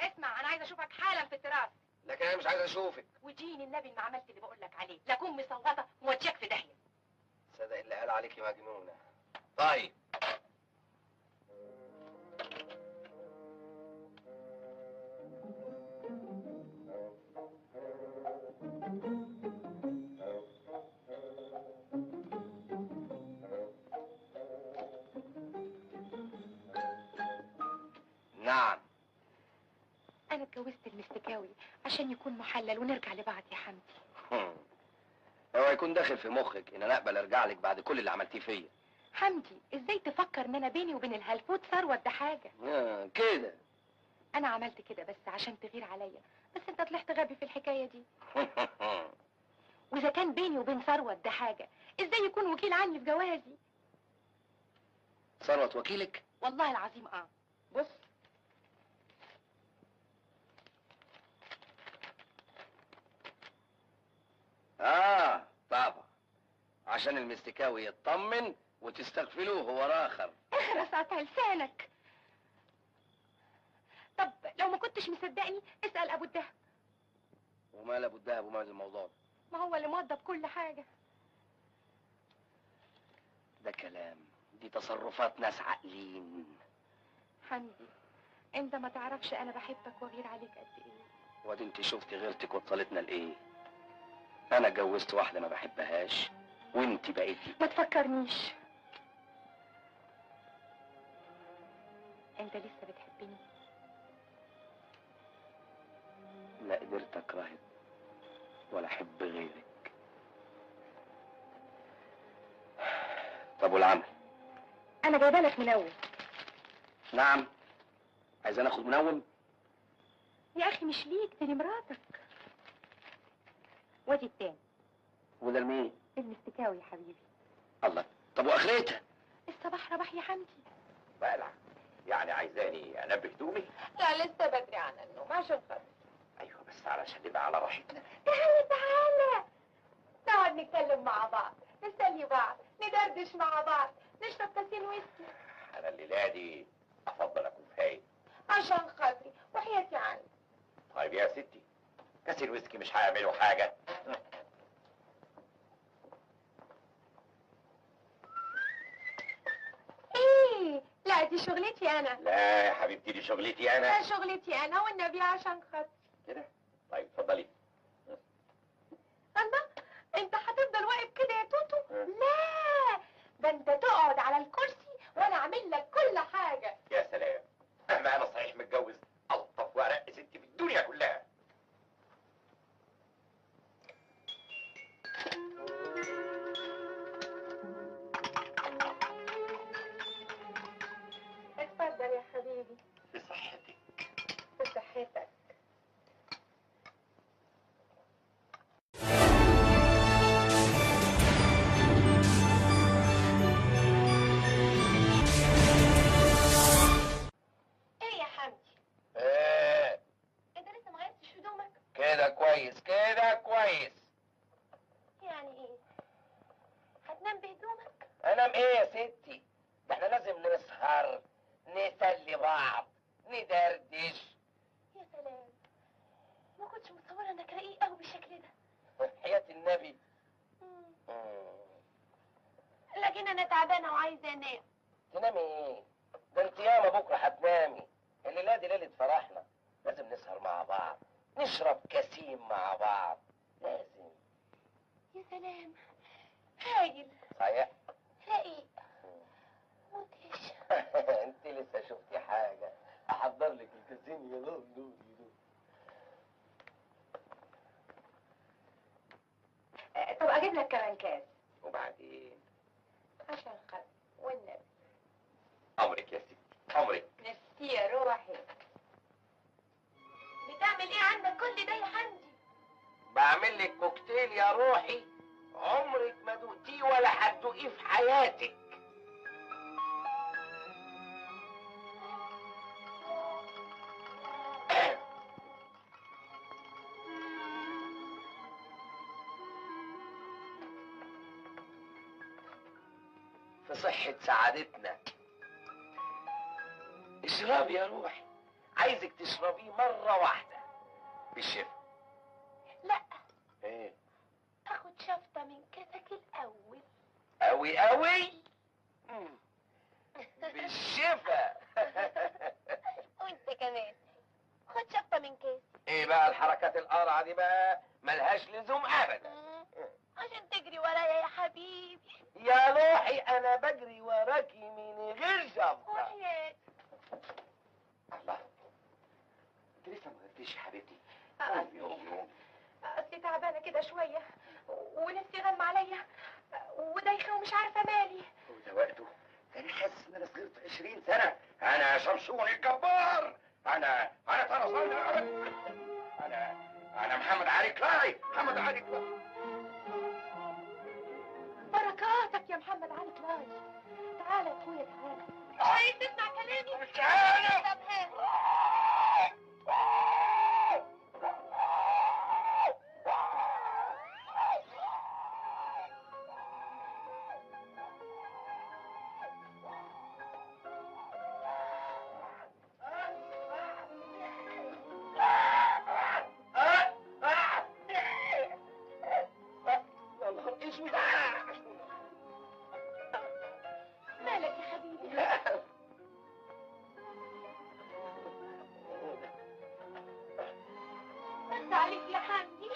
اسمع، انا عايزه اشوفك حالا في التراس. لكن انا مش عايز اشوفك. ودين النبي ما عملت اللي بقول لك عليه، لا اكون مصوته وموديك في داهيه. صدق اللي قال عليكي مجنونه. طيب. نعم. انا اتجوزت المستكاوي عشان يكون محلل ونرجع لبعض يا حمدي. هو يكون داخل في مخك ان انا اقبل ارجع لك بعد كل اللي عملتيه فيا؟ حمدي، ازاي تفكر ان انا بيني وبين الهلفوت ثروه ده حاجه؟ كده. انا عملت كده بس عشان تغير عليا، بس انت طلعت غبي في الحكايه دي. واذا كان بيني وبين ثروه ده حاجه، ازاي يكون وكيل عني في جوازي؟ ثروت وكيلك؟ والله العظيم بص. طبعا عشان المستكاوي يطمن وتستغفلوه هو راخر. اخرس قطع لسانك. طب لو ما كنتش مصدقني اسال ابو الدهب. ومال ابو الدهب ومال الموضوع ده؟ ما هو اللي موضب كل حاجه. ده كلام، دي تصرفات ناس عاقلين. حمدي، انت ما تعرفش انا بحبك واغير عليك قد ايه. وادي انت شفتي غيرتك وصلتنا لايه؟ انا اتجوزت واحده ما بحبهاش وانت بقيتي. ما تفكرنيش. انت لسه بتحبني؟ لا قدرت اكرهك ولا احب غيرك. طب والعمل؟ انا جايبه لك منوم. نعم. عايزة ناخد منوم؟ يا اخي مش ليك، دي لمراتك. وادي التاني. وده لمين؟ المستكاوي يا حبيبي. الله، طب واخرتها؟ الصباح رباح يا حمدي. بقلع. يعني عايزاني انبه هدومي؟ لا لسه بدري عن النوم عشان خاطر. ايوه بس علشان نبقى على راحتنا. تعالى نقعد نتكلم مع بعض، نسلي بعض، ندردش مع بعض، نشرب كاسين ويسكي. انا الليله دي افضل اكون فايق. عشان خاطري وحياتي عني. طيب يا ستي، كاس الويسكي مش هيعملوا حاجه. ايه؟ لا دي شغلتي انا. لا يا حبيبتي دي شغلتي انا. لا شغلتي انا والنبي عشان خاطري. كده؟ طيب اتفضلي. الله، انت هتفضل واقف كده يا توتو؟ لا، ده انت تقعد على الكرسي وانا اعمل لك كل حاجه. يا سلام، اما انا صحيح متجوز الطف وارق ست في الدنيا كلها. اتفضل يا حبيبي. بصحتك. بصحتك. عايزه انام. تنامي ايه؟ ده انت ياما بكره هتنامي. الليله دي ليله فرحنا، لازم نسهر مع بعض، نشرب كاسين مع بعض، لازم. يا سلام، هايل. صحيح. رقيق. مدهش. انت لسه شفتي حاجه؟ احضر لك الكاسين يدوب يدوب يدوب. طب اجيب لك كمان كاس وبعدين؟ عشان خاطر والنبي. امرك يا ستي، امرك. نفسي يا روحي. بتعمل ايه عندك كل ده يا حمدي؟ بعمل لك كوكتيل يا روحي، عمرك ما دقتيه ولا هتدوقيه في حياتك. في صحة سعادتنا. اشربي يا روحي، عايزك تشربيه مرة واحدة بالشفا. لا، ايه؟ اخد شفطة من كاسك الاول. قوي قوي بالشفا. وانت كمان خد شفطة من كاس. ايه بقى الحركات القرعة دي بقى؟ ملهاش لزوم ابدا. عشان تجري ورايا يا حبيبي. يا روحي انا بجري وراكي من غير شفطة. وحياتي. الله، انت لسه ما غرتيش يا حبيبتي؟ اصلي تعبانة كده شوية ونفسي غم عليا ودايخة ومش عارفة مالي. وده وقته؟ انا حاسس ان انا صغرت 20 سنة. انا شمشون الجبار، انا طرزان. انا محمد علي كلاي، محمد علي كلاي. بركاتك يا محمد علي كلاي. تعالى يا اخويا تعالى. عايز تسمع كلامي؟ مش عارف. طب ها. مالك يا حبيبي؟ بس عليك يا حمدي. ده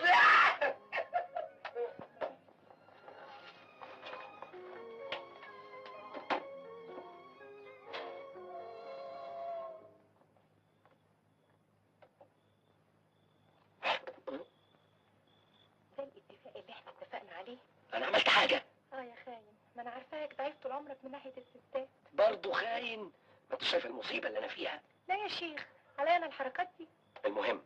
الاتفاق اللي احنا اتفقنا عليه. انا عملت حاجة؟ يا خاين، ما انا عارفاك ضعيف طول عمرك من ناحية الستات. برضه خاين؟ ما انت شايف المصيبة اللي انا فيها. لا يا شيخ، عليا انا الحركات دي. المهم،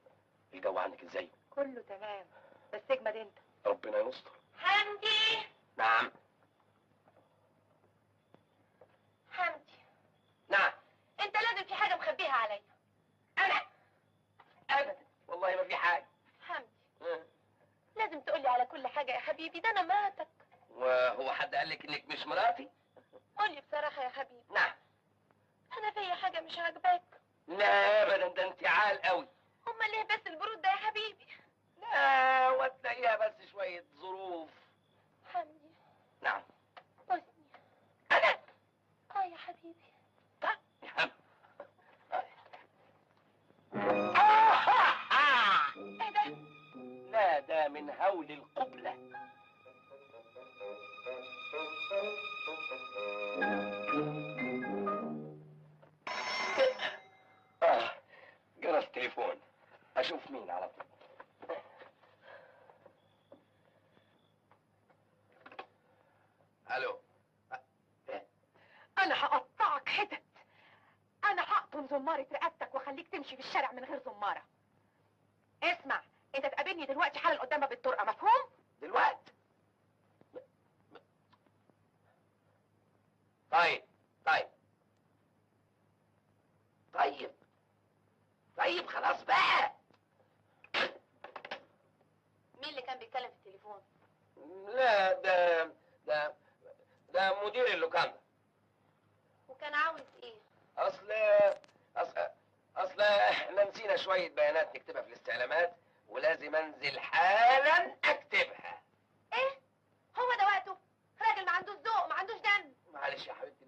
الجو عندك ازاي؟ كله تمام، بس اجمد انت. ربنا يستر. حمدي. نعم. حمدي، نعم. انت لازم في حاجة مخبيها عليا. انا ابدا والله ما في حاجة. حمدي، لازم تقولي على كل حاجة يا حبيبي، ده انا مراتك. وهو حد قال لك انك مش مراتي؟ قولي بصراحة يا حبيبي، نعم. انا فيا حاجة مش عاجباك؟ لا ابدا، ده انت عال قوي. امال ليه بس البرود ده يا حبيبي؟ لا، وتلاقيها بس شوية ظروف. حمدي. نعم. بوسني. انا؟ يا حبيبي. ايه ده؟ لا، ده من هول القبلة. جرس تليفون، اشوف مين على طول. الو. انا هقطعك حتت. انا هقطم زمارة رقبتك واخليك تمشي في الشارع من غير زمارة. اسمع، انت تقابلني دلوقتي حالا قدام باب الطرقة، مفهوم؟ دلوقتي؟ طيب طيب طيب طيب خلاص بقى. مين اللي كان بيتكلم في التليفون؟ لا، ده مدير اللوكاندا. وكان عاوز ايه؟ اصل احنا نسينا شوية بيانات نكتبها في الاستعلامات، ولازم انزل حالا اكتبها. ايه؟ هو ده وقته؟ راجل ما عندوش ذوق، ما عندوش دم. معلش يا حبيبتي،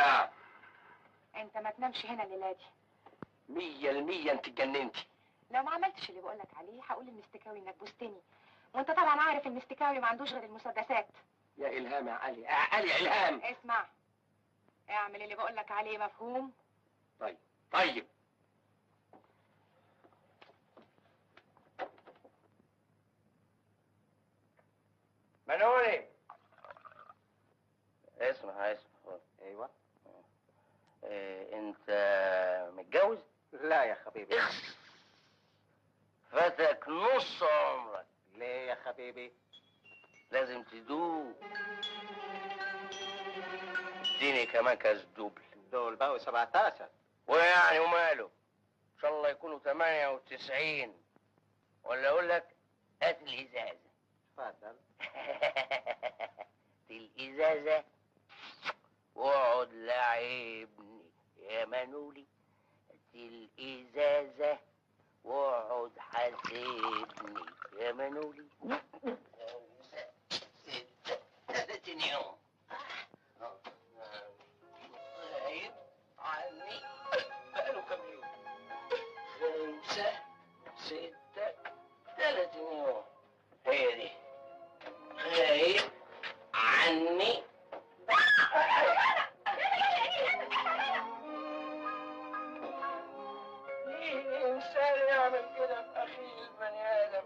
نعم. انت ما تنامش هنا الليله دي. 100% انت اتجننتي. لو ما عملتش اللي بقولك عليه هقول للمستكاوي انك بوستني، وانت طبعا عارف المستكاوي ما عندوش غير المسدسات. يا الهام يا علي، يا علي يا الهام. اسمع، اعمل اللي بقولك عليه، مفهوم؟ طيب. منولي. اسمع. ايوه. انت متجوز؟ لا يا حبيبي. فاتك نص عمرك. ليه يا حبيبي؟ لازم تدوق. اديني كمان كاس دوبل. دول بقوا 17. ويعني وماله؟ ان شاء الله يكونوا 98. ولا اقول لك هات الازازه. اتفضل. الازازه واقعد لعبني يا منولي. الازازه واقعد حاسبني يا منولي. 30 يوم غايب عني بقاله كام يوم. 5 6 30 يوم. هي دي غايب عني. ليه الإنسان يعمل كده في أخيه البني آدم؟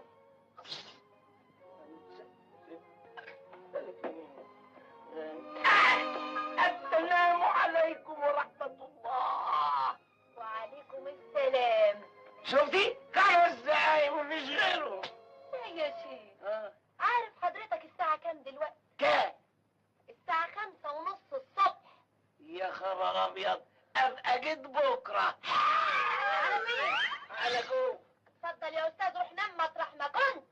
السلام عليكم ورحمة الله. وعليكم السلام. شفتي؟ 5 دقايق مفيش غيرهم. يا شيخ، عارف حضرتك الساعة كام دلوقتي؟ كام؟ الساعة 5:30 الصبح. يا خبر أبيض، أبقى جيت بكرة. على فين؟ على جوه. اتفضل يا أستاذ، روح نام مطرح ما كنت.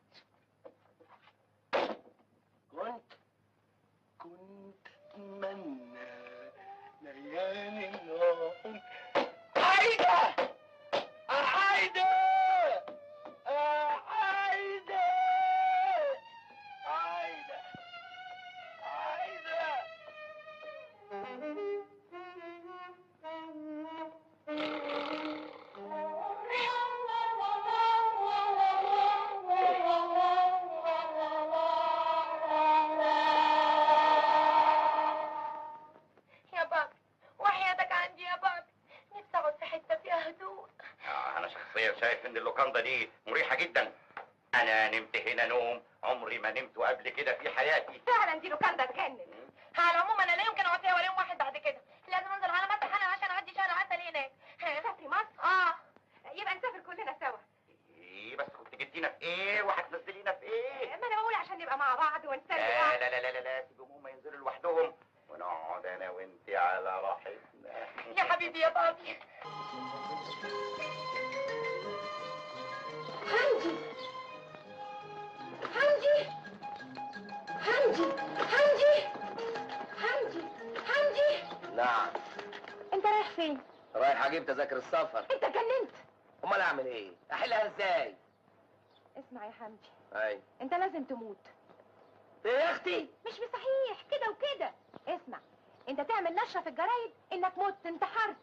كنت أتمنى ليالي النوم. عايدة! عايدة! عايدة! عايدة! عايدة! يا بابا وحياتك عندي يا بابا، نفسي اقعد في حتة فيها هدوء. انا شخصيا شايف ان اللوكاندا دي مريحه جدا. انا نمت هنا نوم عمري ما نمت قبل كده في حياتي. فعلا دي لوكاندا تجنن. على العموم انا لا يمكن اقعد فيها ولا يوم واحد بعد كده، لازم انزل على مسرح انا عشان اقضي شهر عسل هناك. سافري مصر؟ يبقى نسافر كلنا سوا. ايه بس كنت جبتينا في ايه وهتنزلينا في ايه؟ ما انا بقول عشان نبقى مع بعض ونسلي لا بعض. لا لا لا لا سيبهم هم ينزلوا لوحدهم ونقعد انا وانتي على راحتنا. يا حبيبي يا بابي. حمدي حمدي حمدي حمدي حمدي حمدي. نعم. انت رايح فين؟ رايح أجيب تذاكر السفر. انت جننت. أمال أعمل إيه؟ أحلها إزاي؟ اسمع يا حمدي، أي. انت لازم تموت. إيه يا أختي؟ مش بصحيح كده وكده. اسمع، انت تعمل نشرة في الجرايد انك مت انتحرت.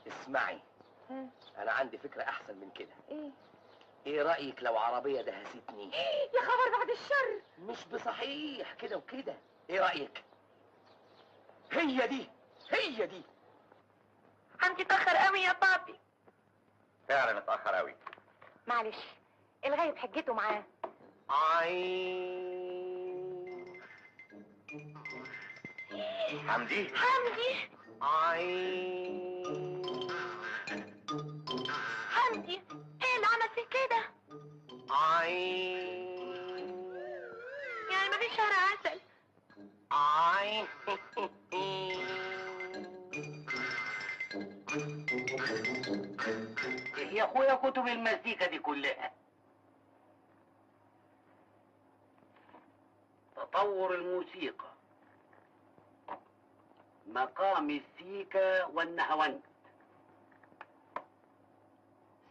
اسمعي، أنا عندي فكرة أحسن من كده. ايه؟ إيه رأيك لو عربية دهستني؟ يا خبر بعد الشر. مش بصحيح كده وكده. إيه رأيك؟ هي دي. حمدي اتأخر قوي يا بابي. فعلا اتاخر قوي. معلش، الغايب حجته معاه. حمدي حمدي حمدي، ايه اللي عمل فيك كده؟ يعني مفيش شهر عسل؟ يا أخويا كتب المزيكا دي كلها. تطور الموسيقى، مقام السيكا والنهاوند،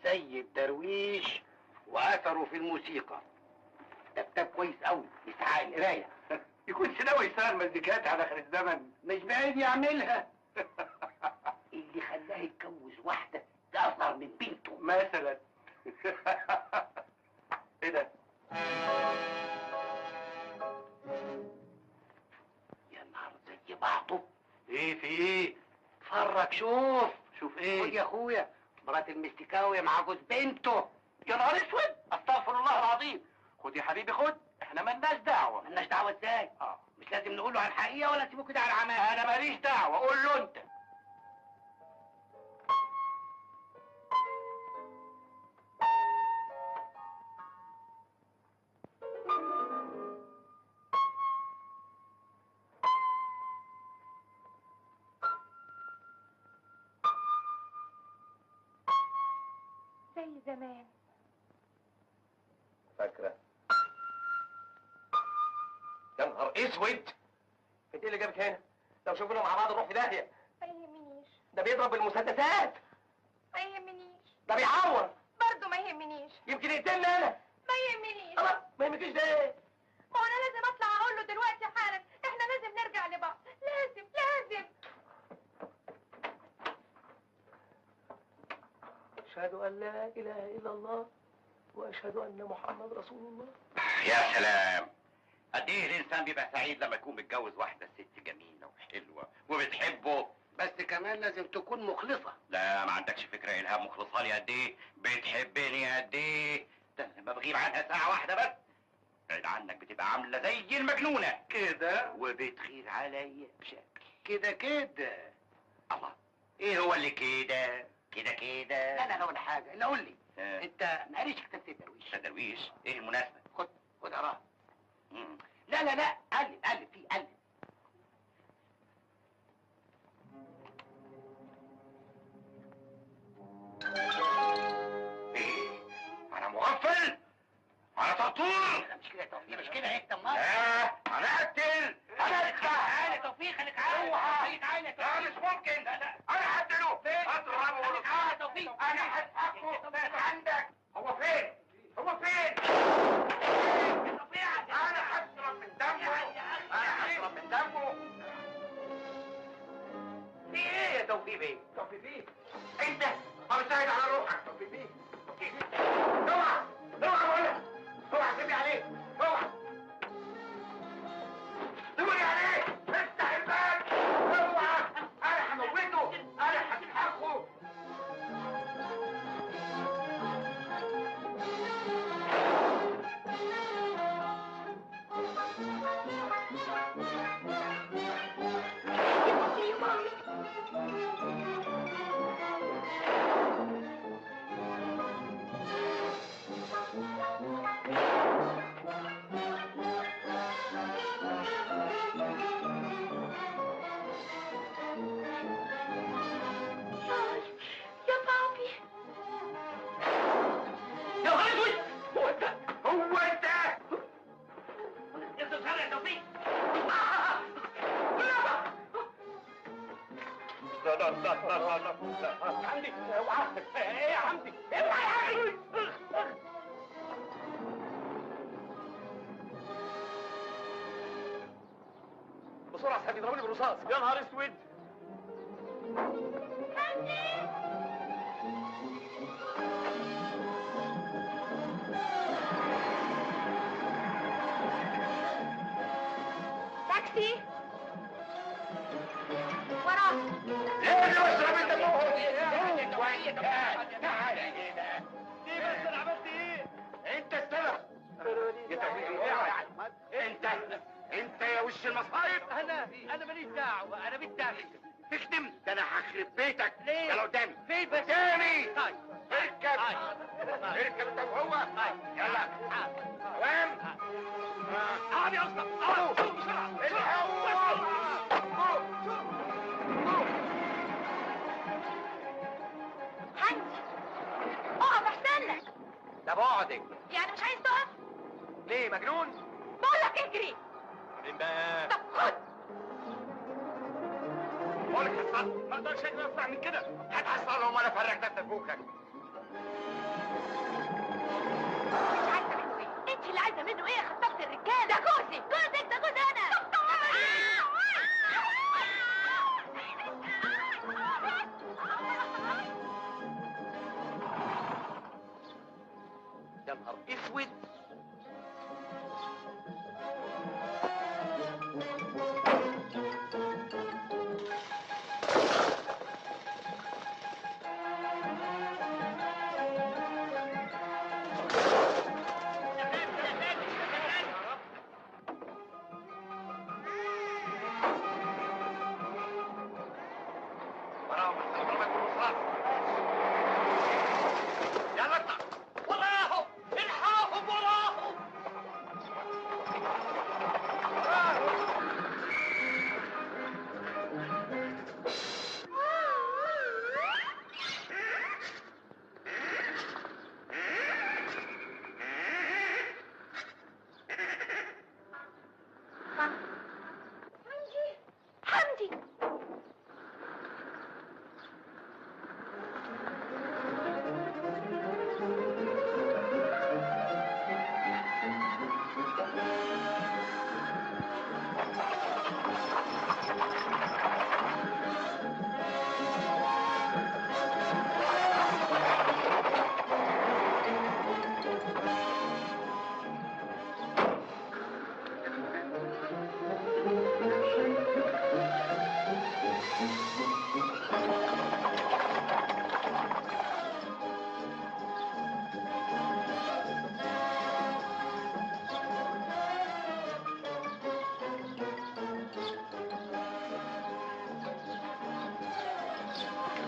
سيد درويش واثره في الموسيقى. ده كتاب كويس قوي يستحق القرايه. يكون سناوي يشتغل مزيكات على اخر الزمن، مش بعيد يعملها. اللي خلاه يتجوز واحده اصغر من بنته مثلا. ايه ده؟ يا نهار زي بعضه. ايه في ايه؟ اتفرج شوف ايه؟ خد يا اخويا مرات المستكاوي مع جوز بنته. يا نهار اسود، استغفر الله العظيم. خد يا حبيبي خد، احنا مالناش دعوه. مالناش دعوه ازاي؟ مش لازم نقول له على الحقيقه ولا نسيبه كده على العمال. انا ماليش دعوه، قول له انت. زي زمان. فاكرة؟ يا نهار اسود! انت ايه اللي جابك هنا؟ لو شوفونا مع بعض نروح في داهية. ما يهمنيش. ده بيضرب بالمسدسات. ما يهمنيش. ده بيعور. برضه ما يهمنيش. يمكن يقتلني انا. ما يهمنيش. الله، ما يهمكيش ده ايه؟ ما هو انا لازم اطلع اقول له دلوقتي حالا احنا لازم نرجع لبعض. لازم. أشهد أن لا إله إلا الله وأشهد أن محمد رسول الله. يا سلام، قد ايه الانسان بيبقى سعيد لما يكون متجوز واحده ست جميله وحلوه وبتحبه. بس كمان لازم تكون مخلصه. لا ما عندكش فكره الهام مخلصه لي قد ايه، بتحبني قد ايه. ده لما بغيب عنها ساعه واحده بس بعيد عنك بتبقى عامله زي المجنونه كده وبتغير عليا بشكل كده. الله. ايه هو اللي كده لا ولا حاجه. لا قول لي انت ما قريتش كتابة الدرويش؟ درويش ايه المناسبه؟ خد اقراها. لا قلب فيه قلب. ايه انا مغفل؟ انا تطور؟ مش كده يا توفيق، مش كده انت امال. لا انا اقتل، انا اذبح. تعالى يا توفيق، خليك عالي. تعالى يا لا توفيق. مش ممكن. لا انا هقتله، اضربه. خليك عالي يا توفيق. انا هسحقه عندك. هو فين؟ يا توفيق انا هشرب من دمه. في إيه يا توفيق بيه؟ انت ما بتساعد على روحك. اوعى بقول لك، اوعى تبني عليه، اوعى دوري عليه، افتح الباب. اوعى، انا هموته، انا هسحقه. يا بابي. يا نهار اسود! هو انت انت صار يا توفيق. لا حمدي اوعى. ايه يا حمدي؟ اوعى يا حمدي. بسرعة يا سامي، ضربوني بالرصاص. يا نهار اسود! تاكسي. وراه. ليه اشرب انت موت؟ تعالى هنا. ليه بس انا عملت ايه؟ انت السبب. يا توفيق انت يا وش المصايب. انا ماليش دعوه، انا بالداخل. تخدم ده انا هخرب بيتك. ليه؟ يلا قدامي. فين بس؟ قدامي. طيب اركب. اركب انت وهو. يلا. تمام. تعال يا اسطى. شوف بسرعه. حمدي اقف احسن لك. ده بعدك. يعني مش عايز تقف؟ ليه مجنون؟ بقول لك اجري. مين بقى؟ طب خد. بقول لك حصل ما اقدرش اجري اسرع من كده. هتحصلهم ولا فرق ده تفوكك. مش عايزه منه ايه؟ انت اللي عايزه منه ايه يا خطافه الرجاله؟ ده جوزي. جوزك ده جوزي انا. يا نهار اسود.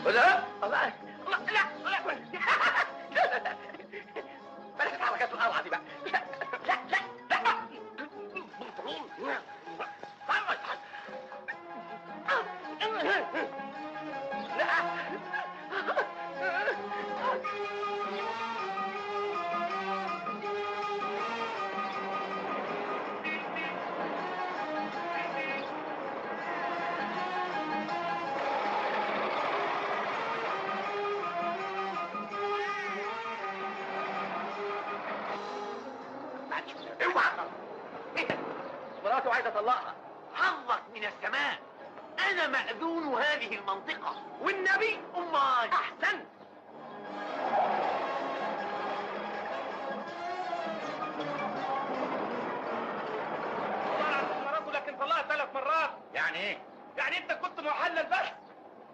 لا لا لا لا بلاش الحركات القرعه دي بقى. لا لا لا لا اوعى مراتي وعايز اطلقها. حظك من السماء، انا مأذون هذه المنطقة والنبي امال. احسن مراته لكن طلقها 3 مرات. يعني ايه؟ يعني انت كنت محلل بس،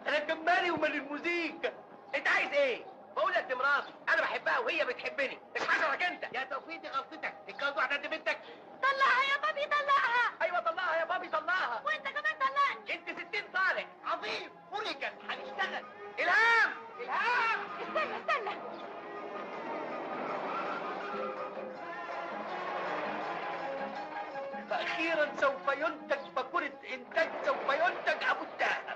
انا كان مالي ومال المزيكا. انت عايز ايه؟ بقول لك دي مراتي، انا بحبها وهي بتحبني، مش حشرك انت. يا توفيق دي غلطتك، تتجوز واحده قد بنتك. طلعها يا بابي طلعها. ايوه طلقها يا بابي طلقها. وانت كمان طلقني. انت 60 صالح. عظيم، فرجت، هنشتغل. الهام الهام استنى استنى. فأخيرا سوف ينتج بكرة إنتاج، سوف ينتج أبو الدهب.